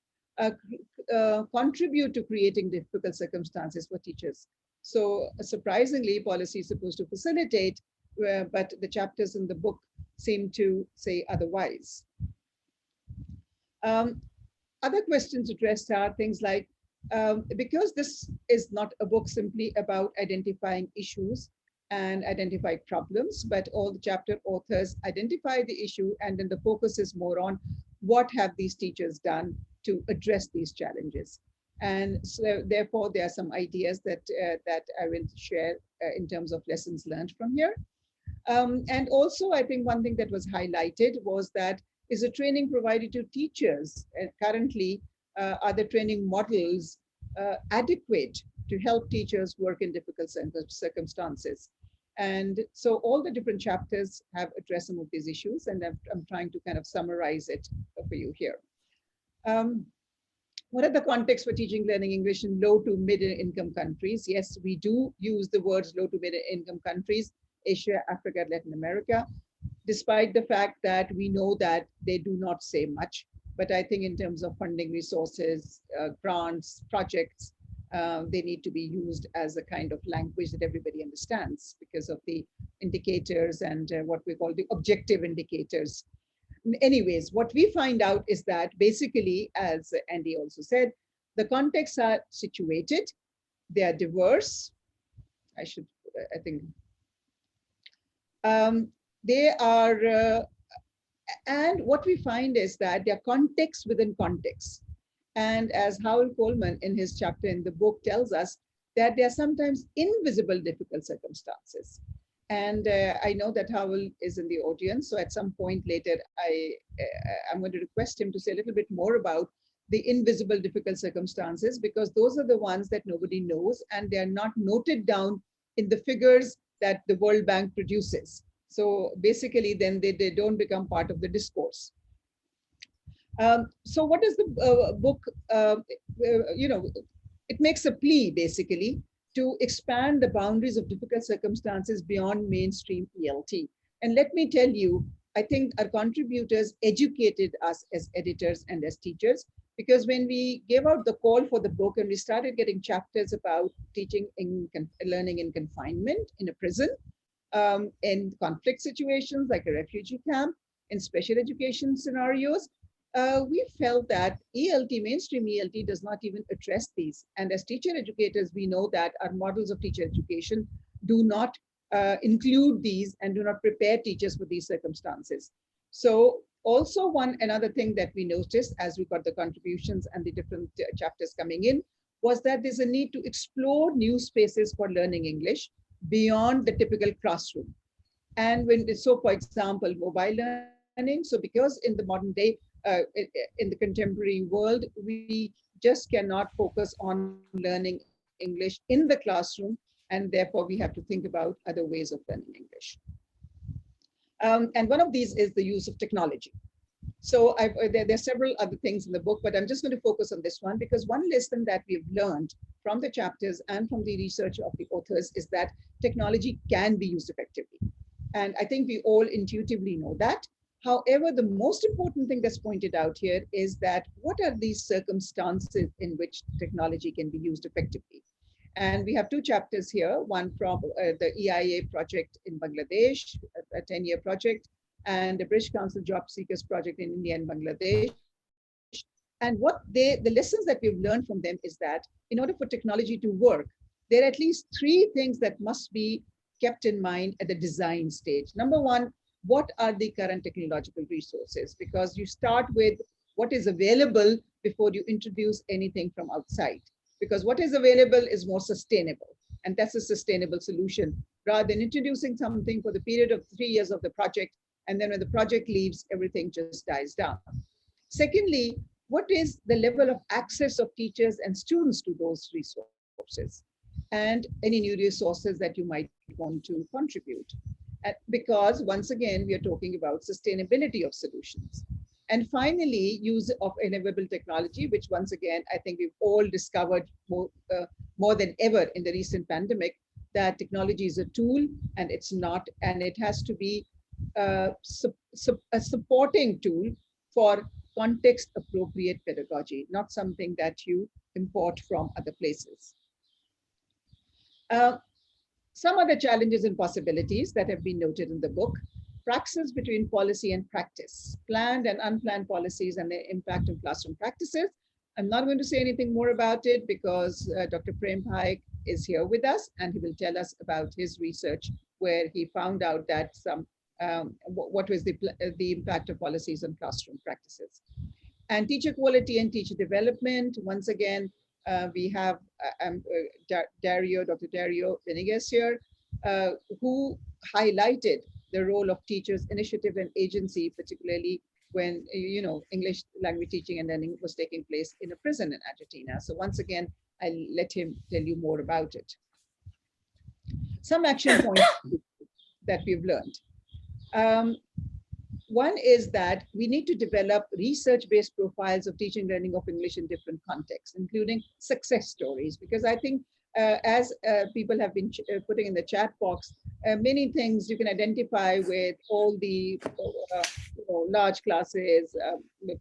Speaker 6: contribute to creating difficult circumstances for teachers? So surprisingly, policy is supposed to facilitate, but the chapters in the book seem to say otherwise. Other questions addressed are things like, because this is not a book simply about identifying issues and identify problems, but all the chapter authors identify the issue, and then the focus is more on what have these teachers done to address these challenges. And so therefore, there are some ideas that I will share in terms of lessons learned from here. And also, I think one thing that was highlighted was that is a training provided to teachers. Currently, are the training models adequate to help teachers work in difficult circumstances? And so all the different chapters have addressed some of these issues, and I'm trying to kind of summarize it for you here. What are the contexts for teaching learning English in low to mid-income countries? Yes, we do use the words low to mid-income countries, Asia, Africa, Latin America, despite the fact that we know that they do not say much. But I think in terms of funding resources, grants, projects, they need to be used as a kind of language that everybody understands because of the indicators and what we call the objective indicators. Anyways, what we find out is that basically, as Andy also said, the contexts are situated, they are diverse. They are, and what we find is that they are context within context. And as Howell Coleman in his chapter in the book tells us, that there are sometimes invisible difficult circumstances. And I know that Howell is in the audience, so at some point later, I'm going to request him to say a little bit more about the invisible difficult circumstances, because those are the ones that nobody knows, and they are not noted down in the figures that the World Bank produces. So basically, then they don't become part of the discourse. So what is the book, it makes a plea basically to expand the boundaries of difficult circumstances beyond mainstream ELT. And let me tell you, I think our contributors educated us as editors and as teachers, because when we gave out the call for the book and we started getting chapters about teaching learning in confinement in a prison, in conflict situations like a refugee camp, in special education scenarios, we felt that ELT, mainstream ELT, does not even address these. And as teacher educators, we know that our models of teacher education do not include these and do not prepare teachers for these circumstances. So also another thing that we noticed as we got the contributions and the different chapters coming in was that there's a need to explore new spaces for learning English beyond the typical classroom. And for example, mobile learning. So because in the modern day, in the contemporary world, we just cannot focus on learning English in the classroom, and therefore we have to think about other ways of learning English. And one of these is the use of technology. So there are several other things in the book, but I'm just going to focus on this one because one lesson that we've learned from the chapters and from the research of the authors is that technology can be used effectively. And I think we all intuitively know that. However, the most important thing that's pointed out here is that what are these circumstances in which technology can be used effectively? And we have two chapters here, one from the EIA project in Bangladesh, a 10-year project, and the British Council Job Seekers project in India and Bangladesh. And the lessons that we've learned from them is that in order for technology to work, there are at least three things that must be kept in mind at the design stage. Number one, what are the current technological resources? Because you start with what is available before you introduce anything from outside. Because what is available is more sustainable, and that's a sustainable solution, rather than introducing something for the period of 3 years of the project, and then when the project leaves, everything just dies down. Secondly, what is the level of access of teachers and students to those resources, and any new resources that you might want to contribute? Because once again, we are talking about sustainability of solutions. And finally, use of enableable technology, which once again, I think we've all discovered more than ever in the recent pandemic, that technology is a tool and it's not, and it has to be a supporting tool for context appropriate pedagogy, not something that you import from other places. Some other challenges and possibilities that have been noted in the book: praxis between policy and practice, planned and unplanned policies and their impact on classroom practices. I'm not going to say anything more about it because Dr. Prem Paik is here with us and he will tell us about his research where he found out that what was the impact of policies on classroom practices. And teacher quality and teacher development, once again, we have Dr. Dario Venegas here, who highlighted the role of teachers' initiative and agency, particularly when English language teaching and learning was taking place in a prison in Argentina. So once again, I'll let him tell you more about it. Some action points that we've learned. One is that we need to develop research-based profiles of teaching learning of English in different contexts, including success stories, because I think as people have been putting in the chat box, many things you can identify with all the large classes,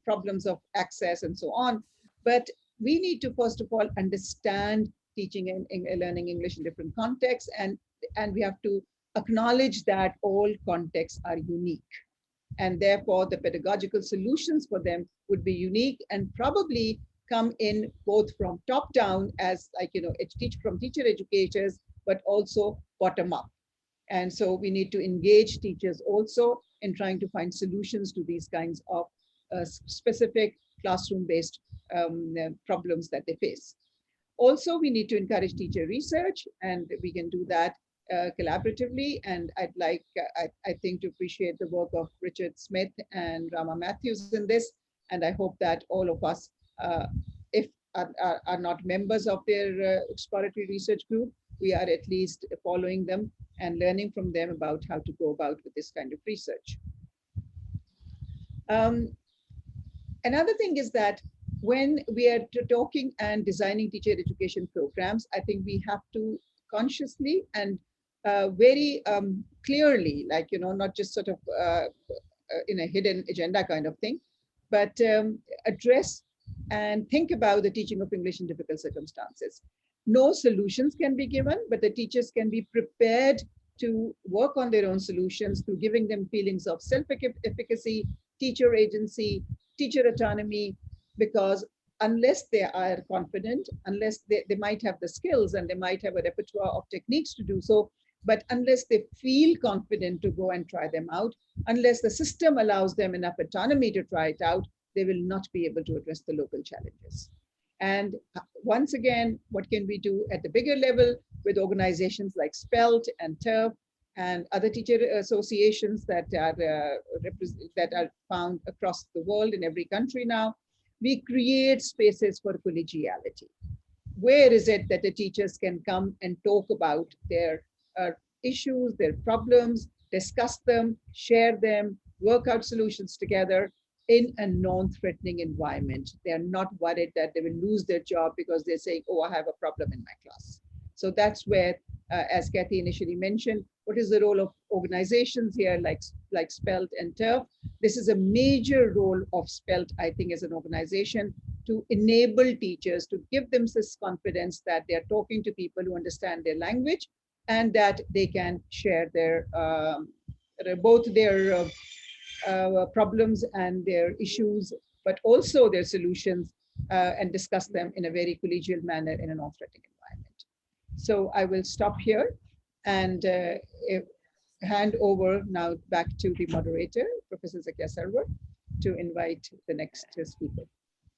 Speaker 6: problems of access and so on. But we need to, first of all, understand teaching and learning English in different contexts, and we have to acknowledge that all contexts are unique. And therefore, the pedagogical solutions for them would be unique and probably come in both from top down as from teacher educators, but also bottom up. And so we need to engage teachers also in trying to find solutions to these kinds of specific classroom-based problems that they face. Also, we need to encourage teacher research, and we can do that collaboratively. And I'd like, I think, to appreciate the work of Richard Smith and Rama Matthews in this. And I hope that all of us, if are not members of their exploratory research group, we are at least following them and learning from them about how to go about with this kind of research. Another thing is that when we are talking and designing teacher education programs, I think we have to consciously and very clearly, not just sort of in a hidden agenda kind of thing, but address and think about the teaching of English in difficult circumstances. No solutions can be given, but the teachers can be prepared to work on their own solutions through giving them feelings of self-efficacy, teacher agency, teacher autonomy, because unless they are confident, unless they might have the skills and they might have a repertoire of techniques to do so, but unless they feel confident to go and try them out, unless the system allows them enough autonomy to try it out, they will not be able to address the local challenges. And once again, what can we do at the bigger level with organizations like SPELT and TURF and other teacher associations that are found across the world in every country now? We create spaces for collegiality. Where is it that the teachers can come and talk about their issues, their problems, discuss them, share them, work out solutions together in a non-threatening environment? They are not worried that they will lose their job because they're saying, oh, I have a problem in my class. So that's where, as Kathy initially mentioned, what is the role of organizations here like SPELT and TURF? This is a major role of SPELT, I think, as an organization, to enable teachers to give them this confidence that they're talking to people who understand their language and that they can share their both their problems and their issues, but also their solutions, and discuss them in a very collegial manner in a non-threatening environment. So I will stop here and hand over now back to the moderator, Professor Zakia Sarwar, to invite the next speaker.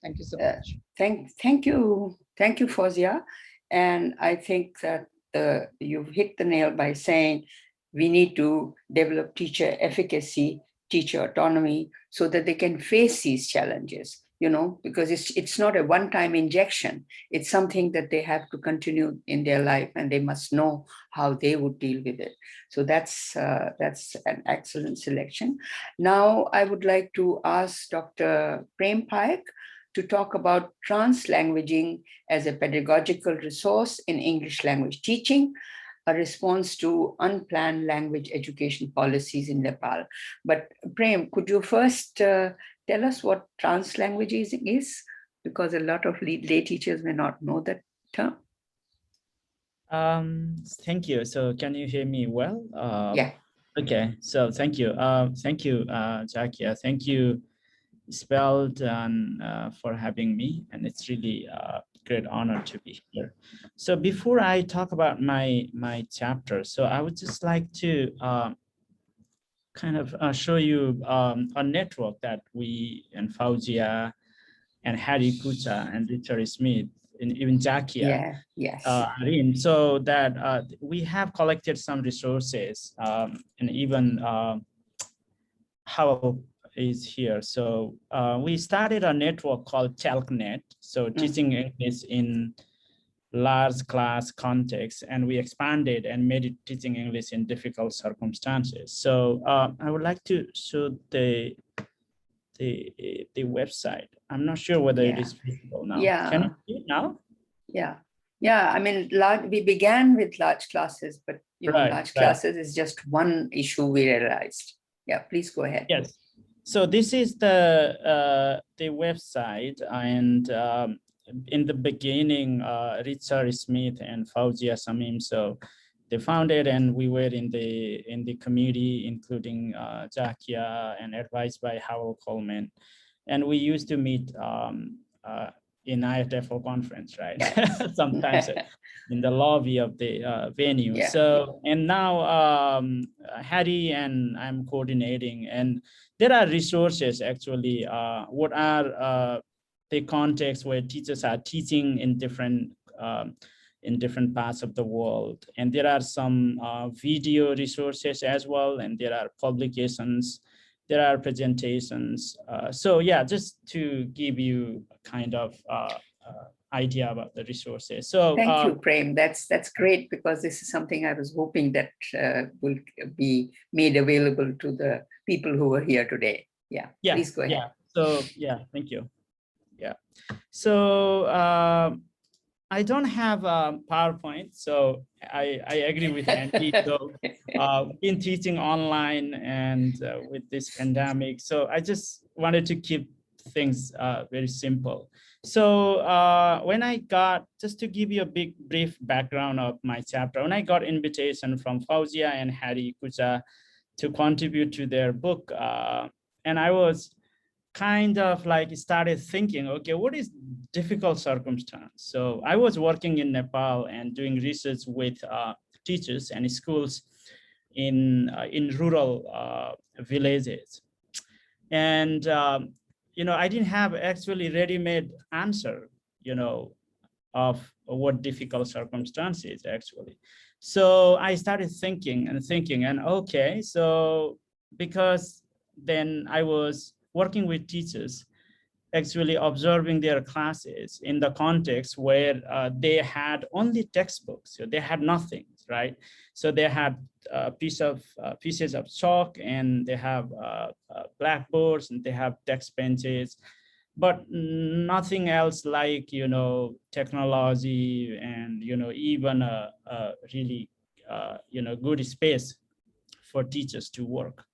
Speaker 6: Thank you so much.
Speaker 1: Thank you, Fauzia. And I think that you've hit the nail by saying we need to develop teacher efficacy, teacher autonomy, so that they can face these challenges, because it's not a one-time injection. It's something that they have to continue in their life, and they must know how they would deal with it. So that's an excellent selection. Now I would like to ask Dr. Prem Paik to talk about translanguaging as a pedagogical resource in English language teaching, a response to unplanned language education policies in Nepal. But Prem, could you first tell us what translanguaging is? Because a lot of lay teachers may not know that term.
Speaker 7: Thank you. So can you hear me well?
Speaker 1: Yeah.
Speaker 7: Okay, so thank you. Thank you, Zakia. Thank you, SPELT, and for having me. And it's really a great honor to be here. So before I talk about my chapter, so I would just like to kind of show you a network that we and Fauzia and Harry Kucha and Richard Smith and even Zakia are in, so that we have collected some resources, and even how is here. So we started a network called TELCnet, so teaching English in large class context, and we expanded and made it teaching English in difficult circumstances. So I would like to show the website. I'm not sure whether it is visible now.
Speaker 1: Yeah.
Speaker 7: Can you see it now?
Speaker 1: Yeah. I mean, we began with large classes, but large classes is just one issue we realized. Yeah, please go ahead.
Speaker 7: Yes. So this is the website, and in the beginning, Richard Smith and Fauzia Samim, so they founded, and we were in the community, including Zakia, and advised by Howell Coleman, and we used to meet in IFFO conference, right? Sometimes in the lobby of the venue.
Speaker 1: Yeah.
Speaker 7: So, and now Harry and I'm coordinating, and there are resources actually. What are the contexts where teachers are teaching in different parts of the world, and there are some video resources as well, and there are publications, there are presentations. So yeah, just to give you kind of idea about the resources. So
Speaker 1: thank you, Prem. That's great, because this is something I was hoping that will be made available to the people who are here today. Yeah, please go ahead.
Speaker 7: Yeah. So yeah, thank you. Yeah. So I don't have PowerPoint, so I agree with Andy. So in teaching online and with this pandemic, so I just wanted to keep things very simple. So when I got, just to give you a brief background of my chapter, when I got invitation from Fauzia and Harry Kucha to contribute to their book, and I was kind of like started thinking, okay, what is difficult circumstance? So I was working in Nepal and doing research with teachers and schools in rural villages. And, I didn't have actually ready-made answer, of what difficult circumstances actually. So I started thinking and okay, so because then I was working with teachers, actually observing their classes in the context where they had only textbooks, so they had nothing, right? So they had pieces of chalk, and they have blackboards, and they have desk benches, but nothing else like, technology and, even a really, good space for teachers to work.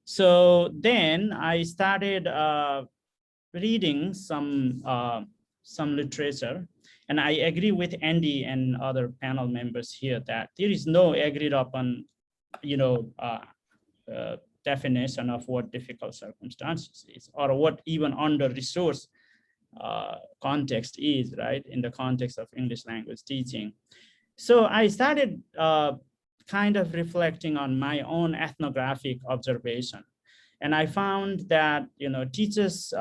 Speaker 7: So then I started reading some literature, and I agree with Andy and other panel members here that there is no agreed upon, definition of what difficult circumstances is, or what even under-resourced context is, right, in the context of English language teaching. So I started kind of reflecting on my own ethnographic observation. And I found that, teachers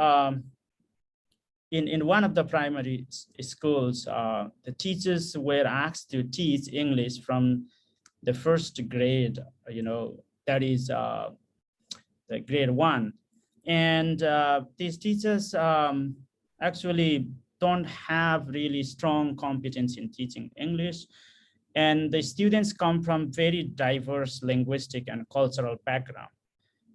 Speaker 7: in one of the primary schools, the teachers were asked to teach English from the first grade, that is the grade 1. And these teachers actually don't have really strong competence in teaching English. And the students come from very diverse linguistic and cultural background.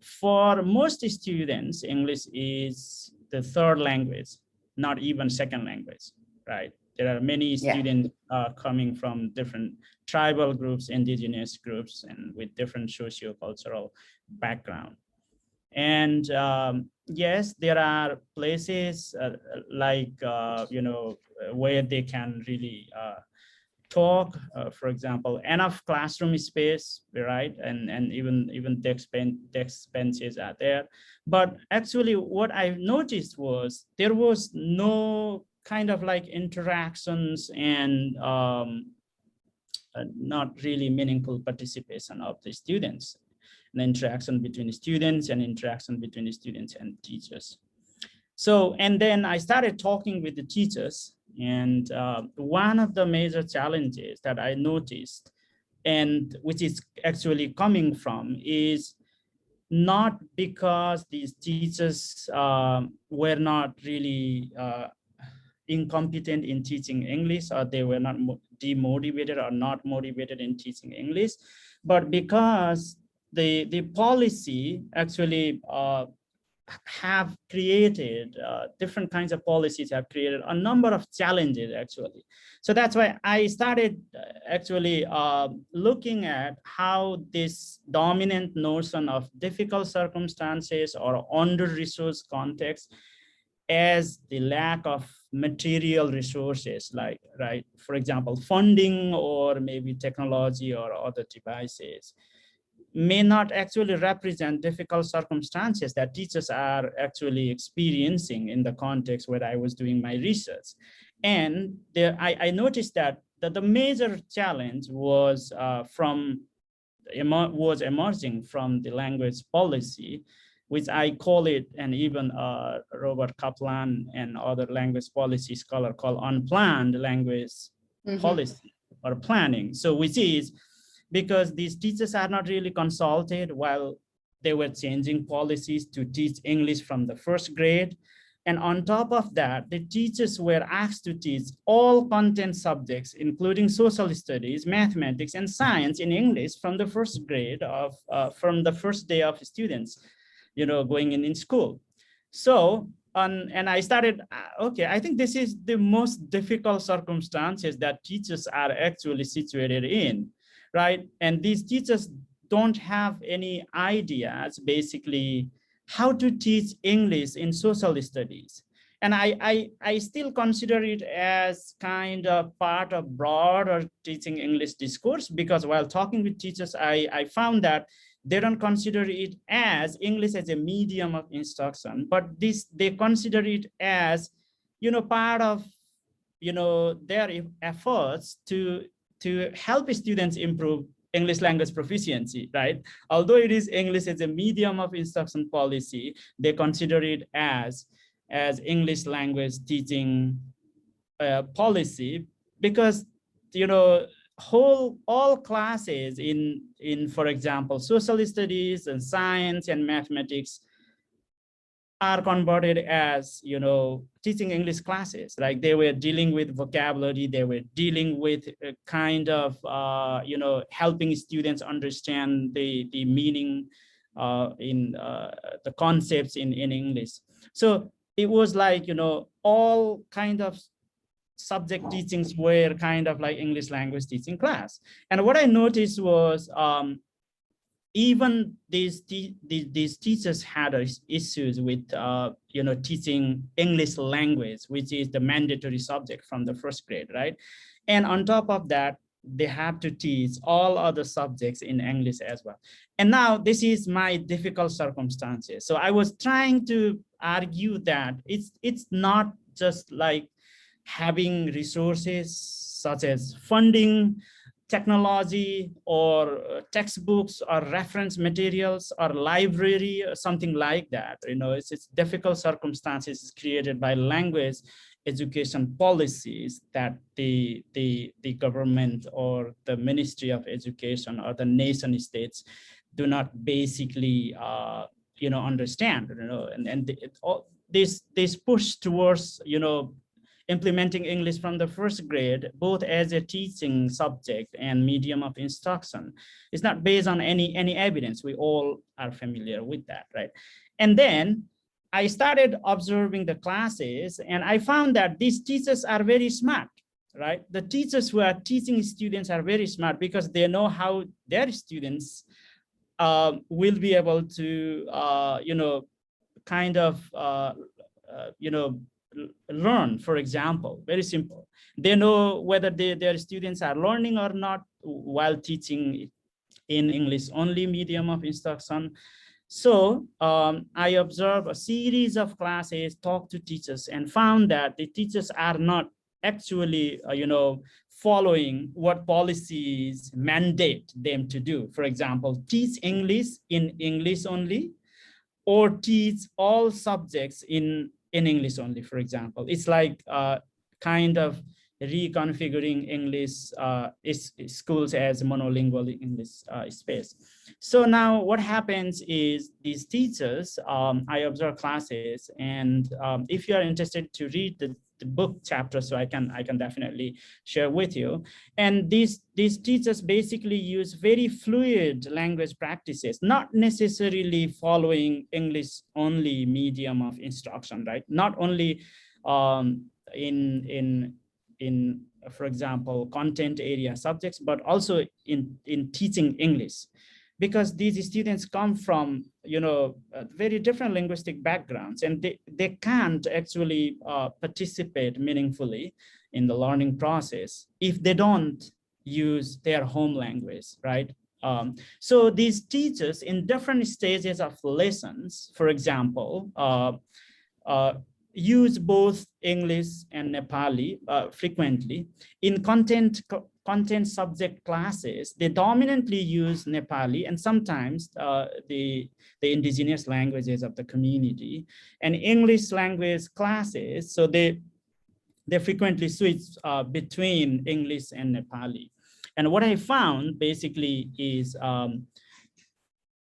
Speaker 7: For most students, English is the third language, not even second language, right? There are many students coming from different tribal groups, indigenous groups, and with different socio-cultural background. And yes, there are places like, where they can really talk, for example, enough classroom space, right? And even desk benches are there. But actually what I noticed was there was no kind of like interactions and not really meaningful participation of the students, and interaction between students and teachers. So, and then I started talking with the teachers, and one of the major challenges that I noticed, and which is actually coming from, is not because these teachers were not really incompetent in teaching English, or they were not demotivated or not motivated in teaching English, but because the policy actually have created different kinds of policies have created a number of challenges actually. So that's why I started actually looking at how this dominant notion of difficult circumstances or under-resourced context as the lack of material resources, like, right, for example, funding or maybe technology or other devices, may not actually represent difficult circumstances that teachers are actually experiencing in the context where I was doing my research. And there, I noticed that the major challenge was emerging from the language policy, which I call it, and even Robert Kaplan and other language policy scholars call unplanned language policy or planning. So which is because these teachers are not really consulted while they were changing policies to teach English from the first grade. And on top of that, the teachers were asked to teach all content subjects, including social studies, mathematics, and science in English from the first grade of, from the first day of students, going in school. So, and I started, okay, I think this is the most difficult circumstances that teachers are actually situated in, right? And these teachers don't have any ideas, basically, how to teach English in social studies. And I still consider it as kind of part of broader teaching English discourse, because while talking with teachers, I found that they don't consider it as English as a medium of instruction, but they consider it as, part of, their efforts to help students improve English language proficiency, right? Although it is English as a medium of instruction policy, they consider it as English language teaching policy, because, all classes in, for example, social studies and science and mathematics are converted as, teaching English classes. Like they were dealing with vocabulary, they were dealing with a kind of, helping students understand the meaning in the concepts in English. So it was like, all kind of subject teachings were kind of like English language teaching class. And what I noticed was, even these teachers had issues with teaching English language, which is the mandatory subject from the first grade, right? And on top of that, they have to teach all other subjects in English as well. And now this is my difficult circumstances. So I was trying to argue that it's not just like having resources such as funding, technology, or textbooks, or reference materials, or library, or something like that. It's difficult circumstances created by language education policies that the government or the Ministry of Education or the nation states do not basically understand. And this push towards implementing English from the first grade, both as a teaching subject and medium of instruction, is not based on any evidence. We all are familiar with that, right? And then I started observing the classes, and I found that these teachers are very smart, right? The teachers who are teaching students are very smart because they know how their students will be able to, learn. For example, very simple. They know whether their students are learning or not while teaching in English only medium of instruction. So I observed a series of classes, talked to teachers, and found that the teachers are not actually, following what policies mandate them to do. For example, teach English in English only, or teach all subjects in English only, for example. It's like kind of reconfiguring English schools as monolingual English space. So now what happens is these teachers, I observe classes, and if you are interested to read the book chapter, so I can definitely share with you. And these teachers basically use very fluid language practices, not necessarily following English only medium of instruction, right? Not only in for example, content area subjects, but also in teaching English, because these students come from very different linguistic backgrounds, and they can't actually participate meaningfully in the learning process if they don't use their home language, right? So these teachers in different stages of lessons, for example, use both English and Nepali frequently. In content subject classes, they dominantly use Nepali and sometimes the indigenous languages of the community. And English language classes, so they frequently switch between English and Nepali. And what I found basically is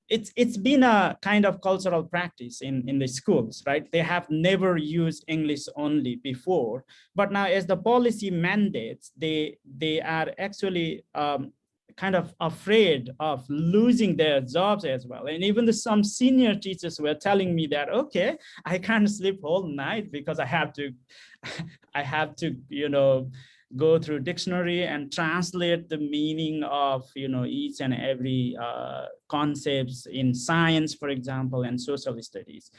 Speaker 7: it's been a kind of cultural practice in the schools, right? They have never used English only before, but now as the policy mandates, they are actually kind of afraid of losing their jobs as well. And even some senior teachers were telling me that, okay, I can't sleep all night because I have to go through dictionary and translate the meaning of each and every concepts in science, for example, and social studies.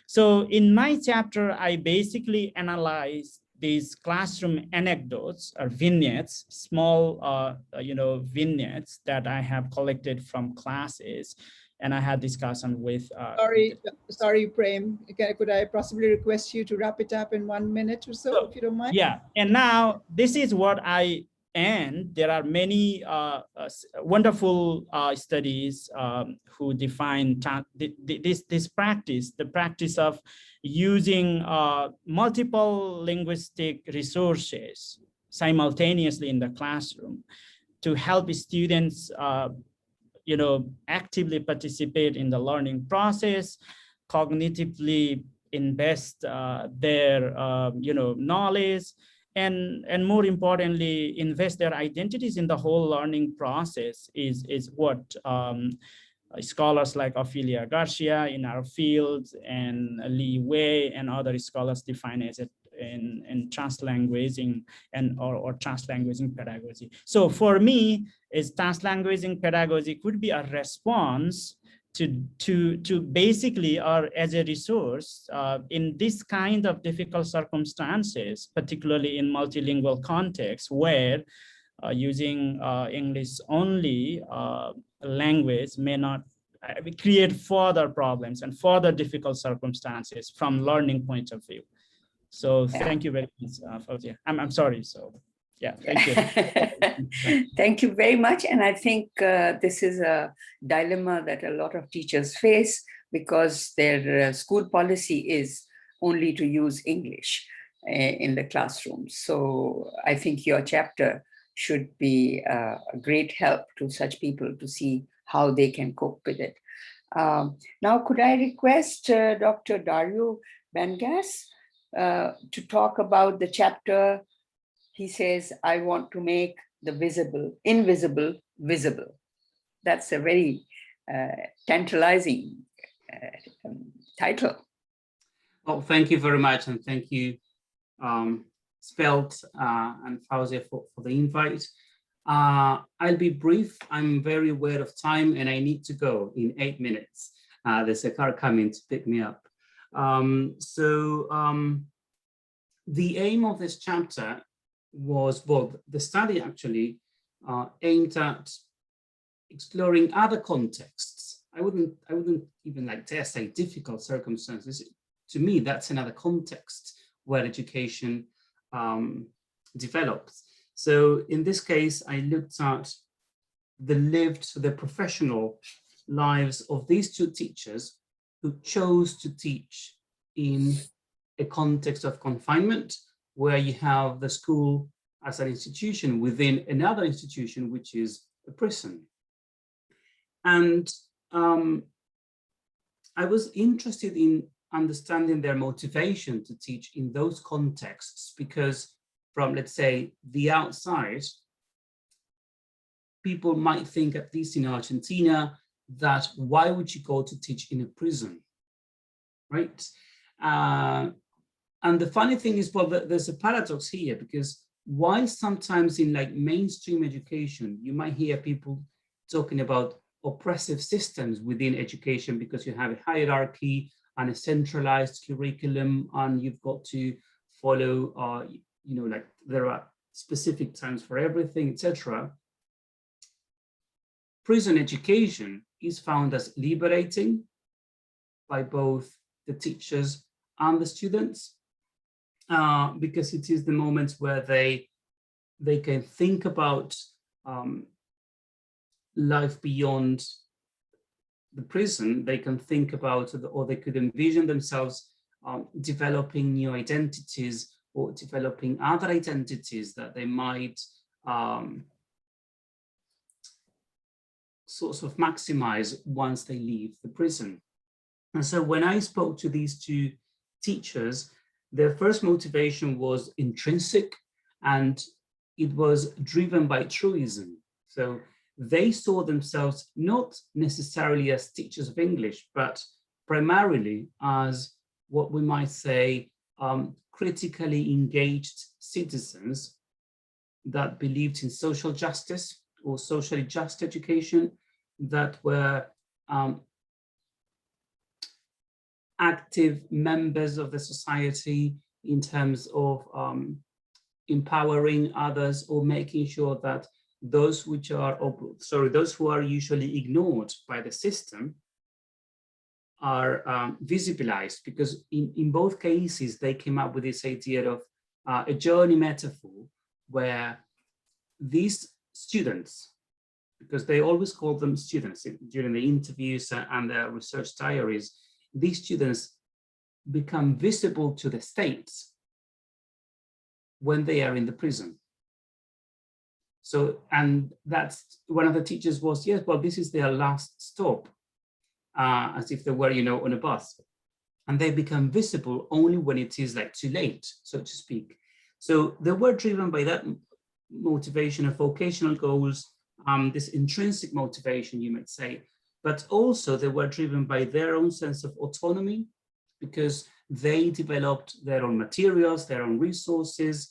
Speaker 7: So in my chapter, I basically analyzed these classroom anecdotes or vignettes, small, vignettes that I have collected from classes, and I had discussion with.
Speaker 6: Sorry, Prem. Could I possibly request you to wrap it up in 1 minute or so, if you don't mind?
Speaker 7: Yeah, and now this is what I end. There are many wonderful studies who define this practice, the practice of using multiple linguistic resources simultaneously in the classroom to help students actively participate in the learning process, cognitively invest their knowledge, and more importantly, invest their identities in the whole learning process is what scholars like Ophelia Garcia in our field and Li Wei and other scholars define as in translanguaging or translanguaging pedagogy. So for me, is translanguaging pedagogy could be a response to basically, or as a resource in this kind of difficult circumstances, particularly in multilingual contexts where using English only language may not create further problems and further difficult circumstances from learning point of view. So thank you very much, Fauzia. I'm sorry. So yeah, thank you.
Speaker 1: Thank you very much. And I think this is a dilemma that a lot of teachers face because their school policy is only to use English in the classroom. So I think your chapter should be a great help to such people to see how they can cope with it. Now, could I request Dr. Dario Bangas to talk about the chapter. He says, I want to make the invisible visible. That's a very tantalizing title.
Speaker 8: Well, thank you very much. And thank you, Spelt and Fauzia for the invite. I'll be brief. I'm very aware of time and I need to go in 8 minutes. There's a car coming to pick me up. The aim of this chapter was, well, the study actually aimed at exploring other contexts. I wouldn't even like to say difficult circumstances. To me, that's another context where education develops. So in this case, I looked at the professional lives of these two teachers who chose to teach in a context of confinement, where you have the school as an institution within another institution, which is a prison. And I was interested in understanding their motivation to teach in those contexts, because from, let's say, the outside, people might think, at least in Argentina, that why would you go to teach in a prison, right? And the funny thing is, well, there's a paradox here, because while sometimes in like mainstream education, you might hear people talking about oppressive systems within education because you have a hierarchy and a centralized curriculum, and you've got to follow, like there are specific times for everything, etc. Prison education is found as liberating by both the teachers and the students, because it is the moments where they can think about life beyond the prison. They can think about, or they could envision themselves developing new identities or developing other identities that they might sort of maximize once they leave the prison. And so when I spoke to these two teachers, their first motivation was intrinsic, and it was driven by truism. So they saw themselves not necessarily as teachers of English, but primarily as what we might say critically engaged citizens that believed in social justice or socially just education, that were active members of the society, in terms of empowering others or making sure that those those who are usually ignored by the system are visibilized, because in both cases, they came up with this idea of a journey metaphor where these students, because they always call them students during the interviews and their research diaries, these students become visible to the state when they are in the prison. So, and that's one of the teachers was, yes, well, this is their last stop, as if they were, on a bus. And they become visible only when it is like too late, so to speak. So they were driven by that motivation of vocational goals, this intrinsic motivation, you might say, but also they were driven by their own sense of autonomy, because they developed their own materials, their own resources.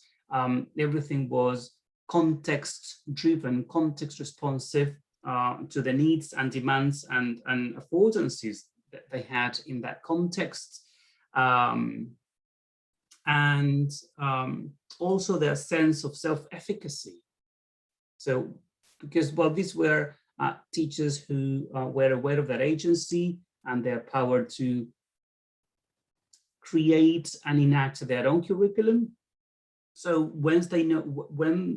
Speaker 8: Everything was context-driven, context-responsive to the needs and demands and affordances that they had in that context. And also their sense of self-efficacy. So, because, well, these were teachers who were aware of their agency and their power to create and enact their own curriculum. So when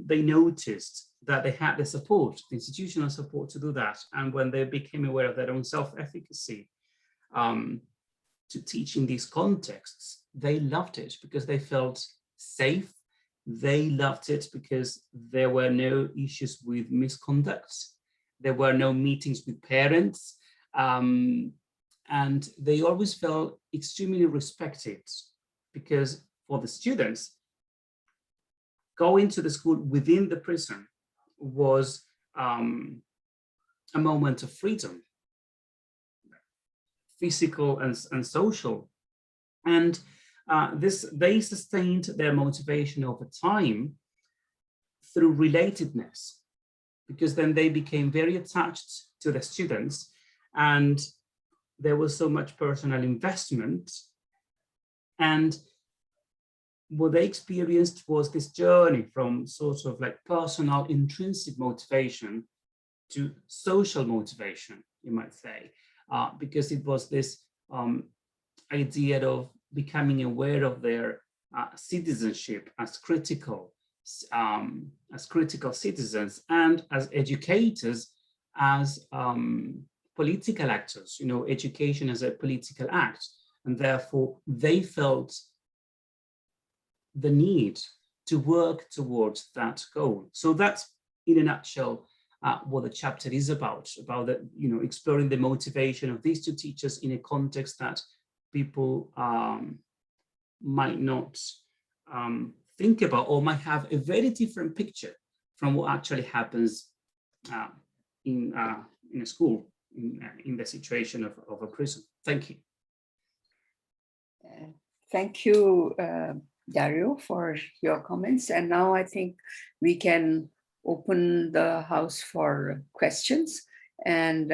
Speaker 8: they noticed that they had the support, the institutional support to do that, and when they became aware of their own self-efficacy to teach in these contexts, they loved it because they felt safe. They loved it because there were no issues with misconduct. There were no meetings with parents. And they always felt extremely respected, because for the students, going to the school within the prison was a moment of freedom, physical and social. And they sustained their motivation over time through relatedness, because then they became very attached to the students, and there was so much personal investment. And what they experienced was this journey from sort of like personal intrinsic motivation to social motivation, you might say, because it was this idea of becoming aware of their citizenship as critical citizens, and as educators, as political actors, education as a political act. And therefore they felt the need to work towards that goal. So that's, in a nutshell, what the chapter is about the, exploring the motivation of these two teachers in a context that people might not think about, or might have a very different picture from what actually happens in a school, in the situation of a prison. Thank you.
Speaker 1: Thank you, Dario, for your comments. And now I think we can open the house for questions. And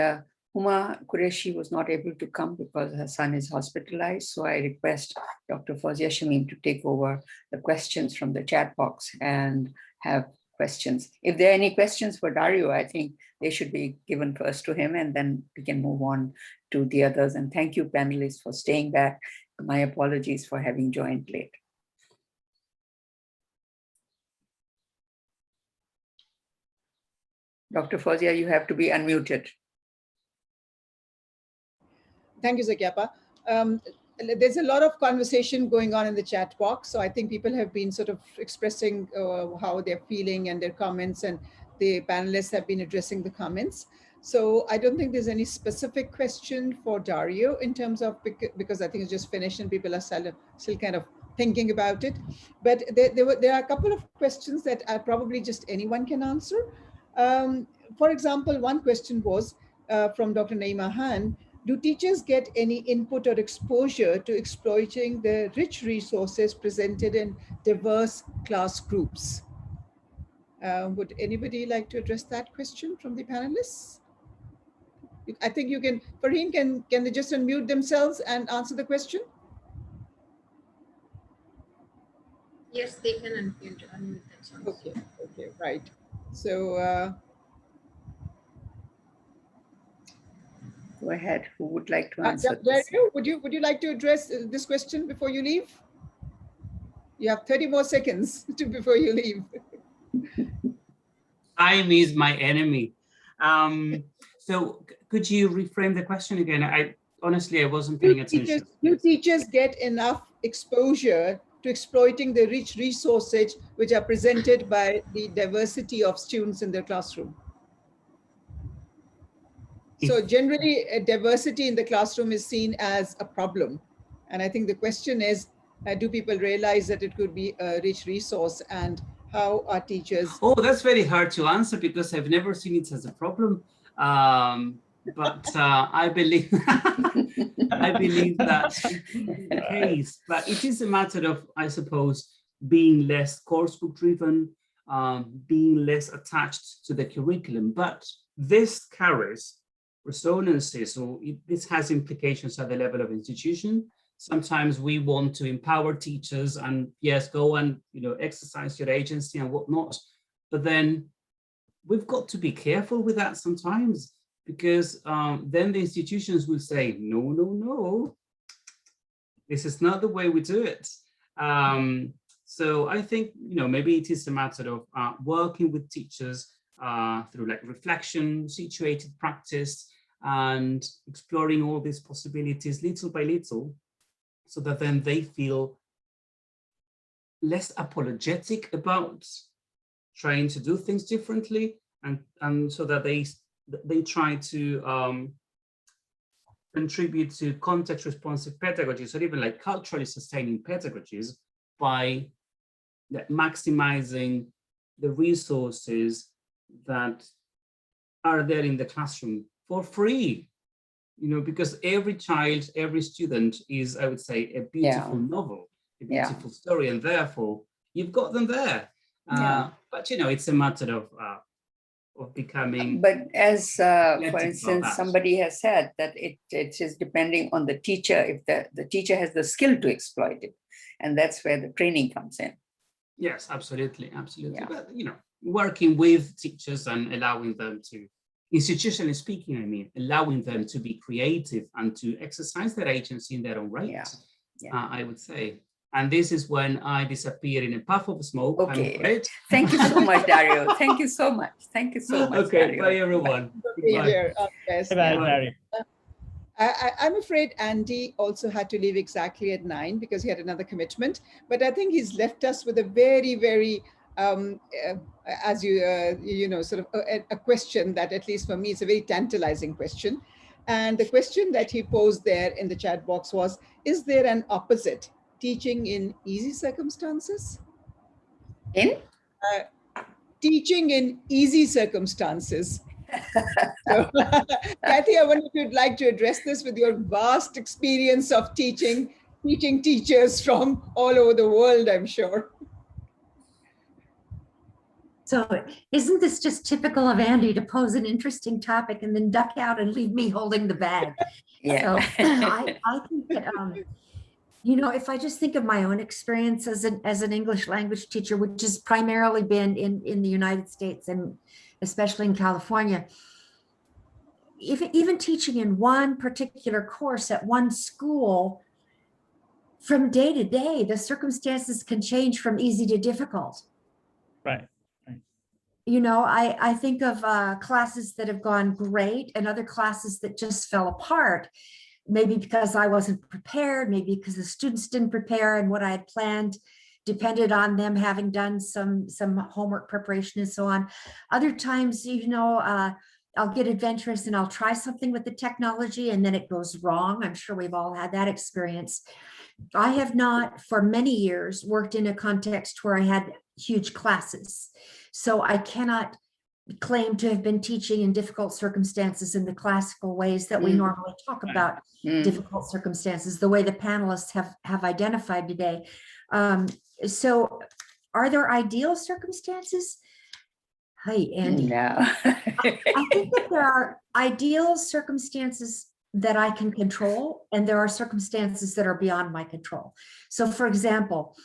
Speaker 1: Huma Qureshi was not able to come because her son is hospitalized. So I request Dr. Fawzia Shamim to take over the questions from the chat box and have questions. If there are any questions for Dario, I think they should be given first to him, and then we can move on to the others. And thank you, panelists, for staying back. My apologies for having joined late. Dr. Fawzia, you have to be unmuted.
Speaker 6: Thank you, Zakiapa. There's a lot of conversation going on in the chat box. So I think people have been sort of expressing how they're feeling and their comments, and the panelists have been addressing the comments. So I don't think there's any specific question for Dario in terms of, because I think it's just finished and people are still kind of thinking about it. But there are a couple of questions that probably just anyone can answer. For example, one question was from Dr. Naima Han: do teachers get any input or exposure to exploiting the rich resources presented in diverse class groups? Would anybody like to address that question from the panelists? I think you can, Farheen, can they just unmute themselves and answer the question?
Speaker 9: Yes, they can unmute themselves.
Speaker 6: Okay, okay, right. So
Speaker 1: Go ahead. Who would like to answer this?
Speaker 6: Dario, would you like to address this question before you leave? You have 30 more seconds before you leave.
Speaker 8: Time is my enemy. So could you reframe the question again? Honestly, I wasn't paying attention.
Speaker 6: Do teachers get enough exposure to exploiting the rich resources which are presented by the diversity of students in their classroom? So generally, diversity in the classroom is seen as a problem. And I think the question is, do people realize that it could be a rich resource, and how are teachers?
Speaker 8: Oh, that's very hard to answer because I've never seen it as a problem. But I believe I believe that's the case. But it is a matter of, I suppose, being less coursebook driven, being less attached to the curriculum. But this carries resonances, so this has implications at the level of institution. Sometimes we want to empower teachers and yes, go and exercise your agency and whatnot. But then we've got to be careful with that sometimes, because then the institutions will say, no, no, no, this is not the way we do it. So I think, maybe it is a matter of working with teachers through like reflection, situated practice, and exploring all these possibilities little by little, so that then they feel less apologetic about trying to do things differently, and so that they try to contribute to context responsive pedagogies, or even like culturally sustaining pedagogies, by maximizing the resources that are there in the classroom for free, because every child, every student is, I would say, a beautiful novel, a beautiful story, and therefore you've got them there. But it's a matter of becoming.
Speaker 1: But as, for instance, somebody has said that it is depending on the teacher, if the teacher has the skill to exploit it, and that's where the training comes in.
Speaker 8: Yes, absolutely, absolutely. Yeah. But working with teachers and allowing them to, institutionally speaking, I mean, allowing them to be creative and to exercise their agency in their own right, I would say. And this is when I disappear in a puff of smoke.
Speaker 1: Okay. Thank you so much, Dario. Thank you so much. Thank you so much.
Speaker 8: Okay,
Speaker 1: Dario.
Speaker 8: bye everyone.
Speaker 6: Bye.
Speaker 7: Bye, Dario.
Speaker 6: I'm afraid Andy also had to leave exactly at 9 because he had another commitment. But I think he's left us with a very, very, as you sort of a question that, at least for me, is a very tantalizing question. And the question that he posed there in the chat box was, is there an opposite? Teaching in easy circumstances?
Speaker 1: In?
Speaker 6: Teaching in easy circumstances. So, Kathy, I wonder if you'd like to address this with your vast experience of teaching teachers from all over the world, I'm sure.
Speaker 3: So isn't this just typical of Andy to pose an interesting topic and then duck out and leave me holding the bag?
Speaker 1: Yeah.
Speaker 3: So I think that, if I just think of my own experience as an English language teacher, which has primarily been in the United States and especially in California, even teaching in one particular course at one school, from day to day, the circumstances can change from easy to difficult.
Speaker 7: Right.
Speaker 3: I think of classes that have gone great and other classes that just fell apart. Maybe because I wasn't prepared, maybe because the students didn't prepare, and what I had planned depended on them having done some homework preparation and so on. Other times, I'll get adventurous and I'll try something with the technology and then it goes wrong. I'm sure we've all had that experience. I have not for many years worked in a context where I had huge classes. So I cannot claim to have been teaching in difficult circumstances in the classical ways that we normally talk about difficult circumstances, the way the panelists have identified today. So are there ideal circumstances? Hi, Andy.
Speaker 1: No.
Speaker 3: I think that there are ideal circumstances that I can control, and there are circumstances that are beyond my control. So for example,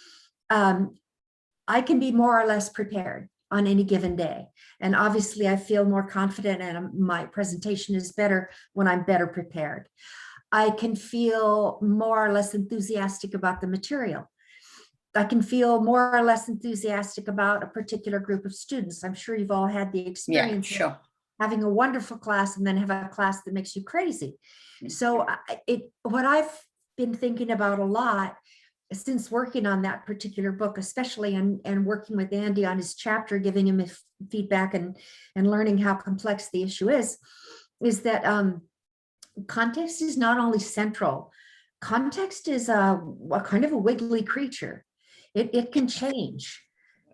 Speaker 3: I can be more or less prepared on any given day. And obviously I feel more confident and my presentation is better when I'm better prepared. I can feel more or less enthusiastic about the material. I can feel more or less enthusiastic about a particular group of students. I'm sure you've all had the
Speaker 1: Yeah,
Speaker 3: experience of
Speaker 1: sure.
Speaker 3: having a wonderful class and then have a class that makes you crazy. So what I've been thinking about a lot since working on that particular book, especially and working with Andy on his chapter, giving him feedback and learning how complex the issue is that context is not only central, context is a kind of a wiggly creature. It can change,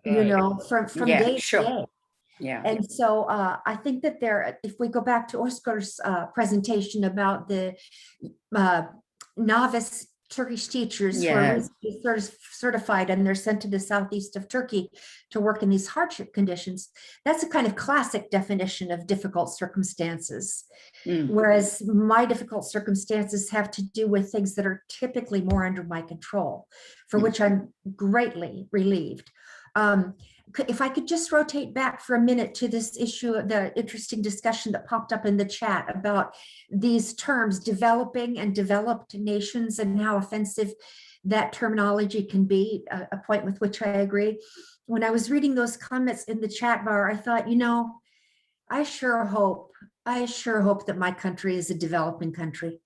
Speaker 3: you
Speaker 7: Right.
Speaker 3: know, from
Speaker 1: Yeah,
Speaker 3: day to
Speaker 1: sure.
Speaker 3: day.
Speaker 1: Yeah.
Speaker 3: And so I think that if we go back to Oscar's presentation about the novice Turkish teachers who are
Speaker 1: Yeah.
Speaker 3: recently certified and they're sent to the southeast of Turkey to work in these hardship conditions, that's a kind of classic definition of difficult circumstances. Whereas my difficult circumstances have to do with things that are typically more under my control, for which I'm greatly relieved. If I could just rotate back for a minute to this issue of the interesting discussion that popped up in the chat about these terms, developing and developed nations, and how offensive that terminology can be, a point with which I agree. When I was reading those comments in the chat bar, I thought, you know, I sure hope that my country is a developing country,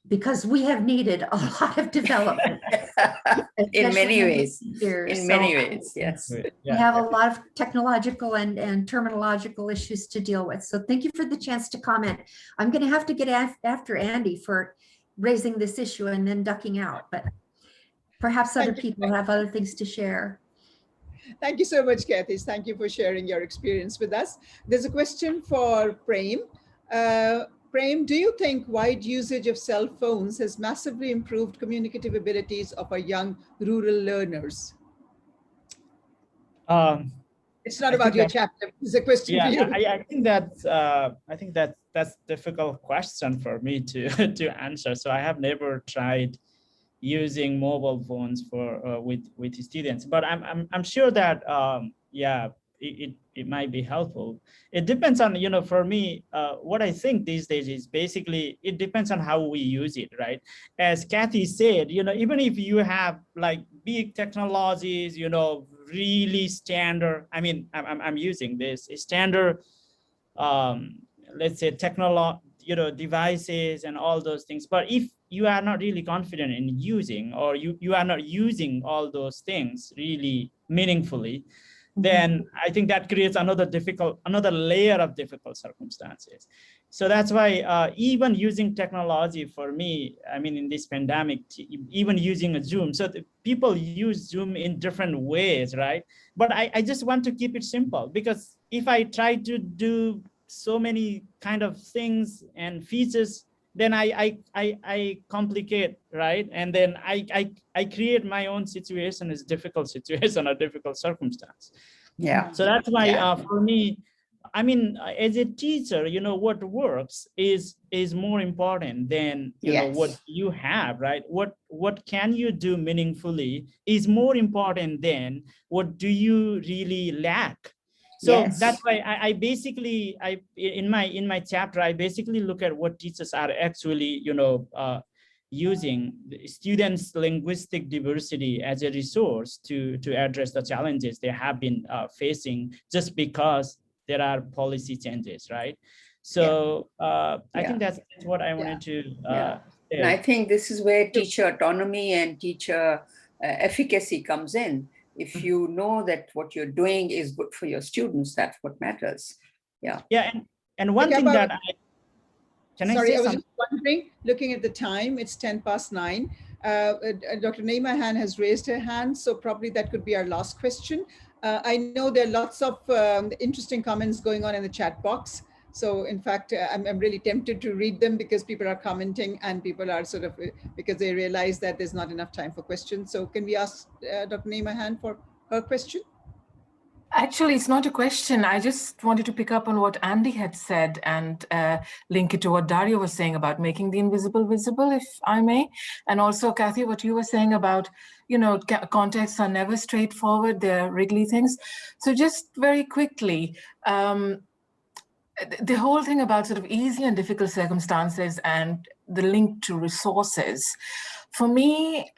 Speaker 3: because we have needed a lot of development.
Speaker 1: In many
Speaker 3: especially
Speaker 1: ways.
Speaker 3: recent years.
Speaker 1: In
Speaker 3: So
Speaker 1: many ways, yes.
Speaker 3: we
Speaker 7: Yeah.
Speaker 3: have a lot of technological and terminological issues to deal with. So thank you for the chance to comment. I'm going to have to get after Andy for raising this issue and then ducking out, but perhaps other
Speaker 6: Thank you.
Speaker 3: people have other things to share.
Speaker 6: Thank you so much, Kathy. Thank you for sharing your experience with us. There's a question for Prem. Prem, do you think wide usage of cell phones has massively improved communicative abilities of our young rural learners? It's not
Speaker 7: I
Speaker 6: about
Speaker 7: think
Speaker 6: your
Speaker 7: that-
Speaker 6: chapter. It's a question
Speaker 7: Yeah,
Speaker 6: for you.
Speaker 7: I think that's difficult question for me to to answer. So I have never tried using mobile phones for with students, but I'm sure that yeah, it might be helpful. It depends on, you know, for me, what I think these days is basically it depends on how we use it, right? As Kathy said, you know, even if you have like big technologies, you know, really standard, I mean, I'm using this standard, let's say you know, devices and all those things. But if you are not really confident in using, or you are not using all those things really meaningfully, then I think that creates another layer of difficult circumstances. So that's why even using technology for me, I mean, in this pandemic, even using a Zoom, so people use Zoom in different ways, right? But I just want to keep it simple, because if I try to do so many kind of things and features, then I complicate, right? And then I create my own situation as difficult situation or difficult circumstance.
Speaker 1: Yeah.
Speaker 7: So that's why
Speaker 1: Yeah.
Speaker 7: for me, I mean, as a teacher, you know, what works is more important than, you know, what
Speaker 1: Yes.
Speaker 7: you have, right? What can you do meaningfully is more important than what do you really lack. So
Speaker 1: Yes.
Speaker 7: that's why I basically, in my chapter, I basically look at what teachers are actually, you know, using the students' linguistic diversity as a resource to address the challenges they have been facing, just because there are policy changes, right? So I think that's what I wanted to
Speaker 1: Yeah.
Speaker 7: say.
Speaker 1: And I think this is where teacher autonomy and teacher efficacy comes in. If you know that what you're doing is good for your students, that's what matters. Yeah.
Speaker 7: Yeah, and one thing that
Speaker 6: Sorry, I was just wondering, looking at the time, it's 9:10. Dr. Naima Han has raised her hand, so probably that could be our last question. I know there are lots of interesting comments going on in the chat box. So in fact, I'm really tempted to read them, because people are commenting and people are sort of, because they realize that there's not enough time for questions. So can we ask Dr. Naima Han for her question?
Speaker 10: Actually, it's not a question. I just wanted to pick up on what Andy had said and link it to what Dario was saying about making the invisible visible, if I may. And also, Kathy, what you were saying about, contexts are never straightforward. They're wriggly things. So just very quickly, the whole thing about sort of easy and difficult circumstances and the link to resources. For me,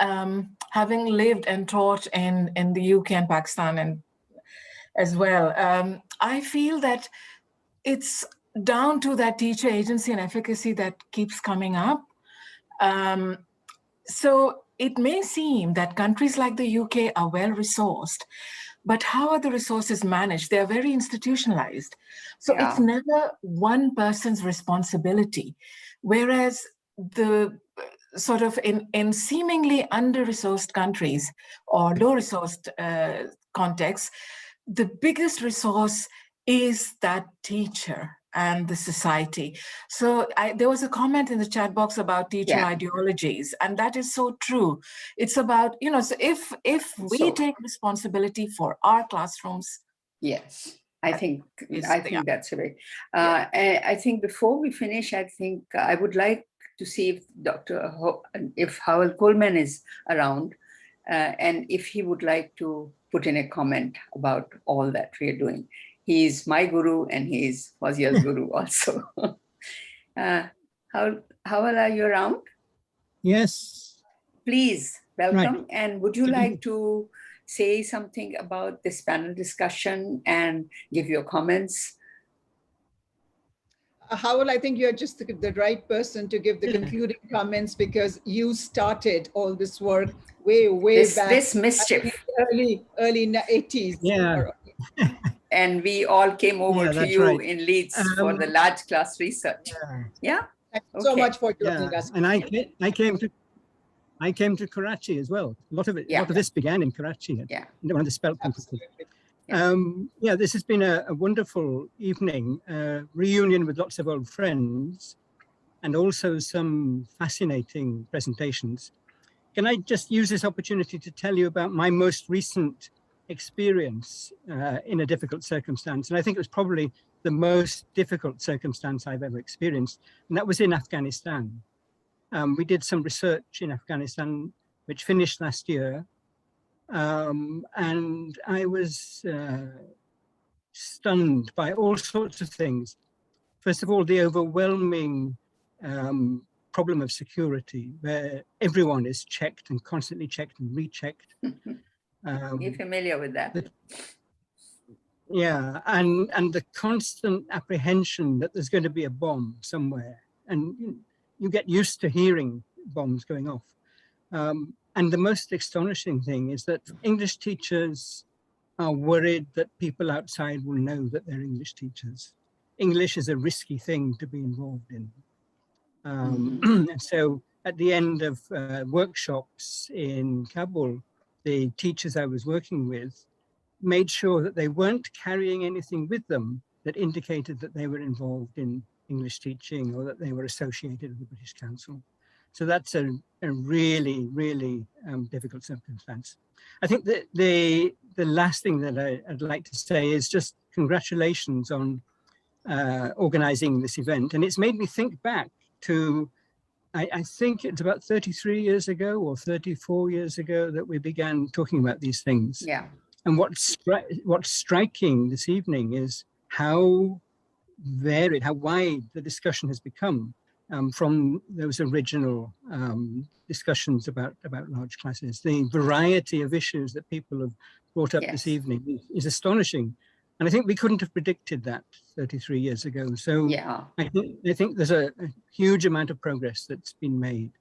Speaker 10: having lived and taught in the UK and Pakistan and as well, I feel that it's down to that teacher agency and efficacy that keeps coming up. So it may seem that countries like the UK are well resourced, but how are the resources managed? They are very institutionalized. So it's never one person's responsibility. Whereas the sort of in seemingly under-resourced countries or low-resourced contexts, the biggest resource is that teacher and the society. So there was a comment in the chat box about teacher ideologies, and that is so true. It's about, so if we take responsibility for our classrooms.
Speaker 1: Yes, I think that's right. I think before we finish, I think I would like to see if Howell Coleman is around, and if he would like to put in a comment about all that we are doing. He's my guru and he's Fazia's guru also. Howell, are you around?
Speaker 11: Yes.
Speaker 1: Please, welcome.
Speaker 11: Right.
Speaker 1: And would you like to say something about this panel discussion and give your comments?
Speaker 6: Howell, I think you're just the right person to give the concluding comments, because you started all this work way back.
Speaker 1: This mischief.
Speaker 6: Early 80s.
Speaker 11: Yeah.
Speaker 1: And we all came over to you
Speaker 11: right.
Speaker 1: in Leeds for the large class research. Yeah.
Speaker 6: Thank you so much for joining us.
Speaker 11: And I came to Karachi as well. A lot of this began in Karachi.
Speaker 1: Yeah.
Speaker 11: One of the Spelt campuses. This has been a wonderful evening, reunion with lots of old friends, and also some fascinating presentations. Can I just use this opportunity to tell you about my most recent experience in a difficult circumstance? And I think it was probably the most difficult circumstance I've ever experienced, and that was in Afghanistan. We did some research in Afghanistan, which finished last year. And I was stunned by all sorts of things. First of all, the overwhelming problem of security, where everyone is checked and constantly checked and rechecked.
Speaker 1: You're familiar with that?
Speaker 11: And the constant apprehension that there's going to be a bomb somewhere. And you get used to hearing bombs going off. And the most astonishing thing is that English teachers are worried that people outside will know that they're English teachers. English is a risky thing to be involved in. And so at the end of workshops in Kabul, the teachers I was working with made sure that they weren't carrying anything with them that indicated that they were involved in English teaching or that they were associated with the British Council. So that's a really, really difficult circumstance. I think that the last thing that I'd like to say is just congratulations on organizing this event. And it's made me think back to, I think it's about 33 years ago or 34 years ago that we began talking about these things.
Speaker 1: Yeah.
Speaker 11: And what's striking this evening is how varied, how wide the discussion has become. From those original discussions about large classes. The variety of issues that people have brought up this evening is astonishing. And I think we couldn't have predicted that 33 years ago. So I think there's a huge amount of progress that's been made.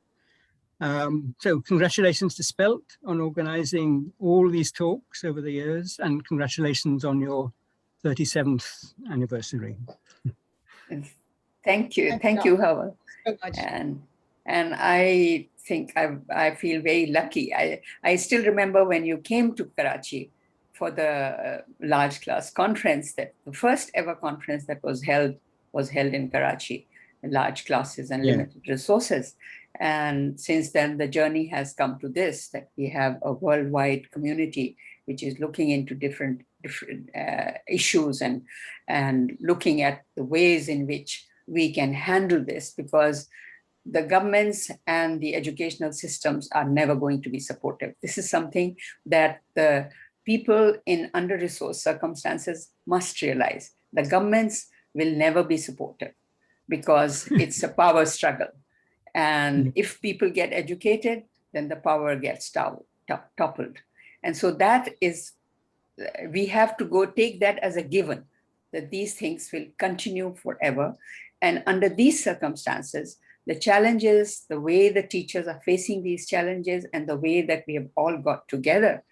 Speaker 11: So congratulations to Spelt on organizing all these talks over the years, and congratulations on your 37th anniversary.
Speaker 1: Thank you, Howell.
Speaker 6: So much.
Speaker 1: And I think I feel very lucky. I still remember when you came to Karachi for the large class conference, that the first ever conference that was held in Karachi, large classes and limited resources. And since then, the journey has come to this, that we have a worldwide community which is looking into different issues and looking at the ways in which we can handle this, because the governments and the educational systems are never going to be supportive. This is something that the people in under-resourced circumstances must realize. The governments will never be supportive because it's a power struggle. And if people get educated, then the power gets toppled. And so that is, we have to go take that as a given, that these things will continue forever. And under these circumstances, the challenges, the way the teachers are facing these challenges, and the way that we have all got together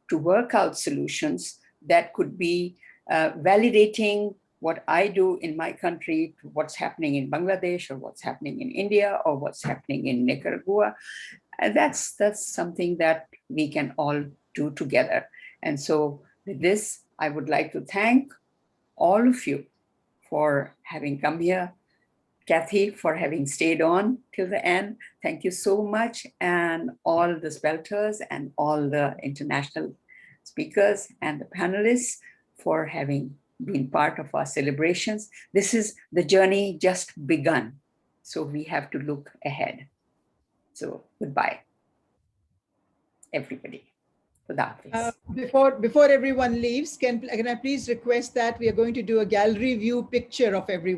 Speaker 1: to work out solutions that could be validating what I do in my country to what's happening in Bangladesh, or what's happening in India, or what's happening in Nicaragua. And that's something that we can all do together. And so with this, I would like to thank all of you for having come here. Kathy, for having stayed on till the end. Thank you so much. And all the spelters and all the international speakers and the panelists for having been part of our celebrations. This is the journey just begun. So we have to look ahead. So goodbye, everybody.
Speaker 6: Before everyone leaves, can I please request that we are going to do a gallery view picture of everyone.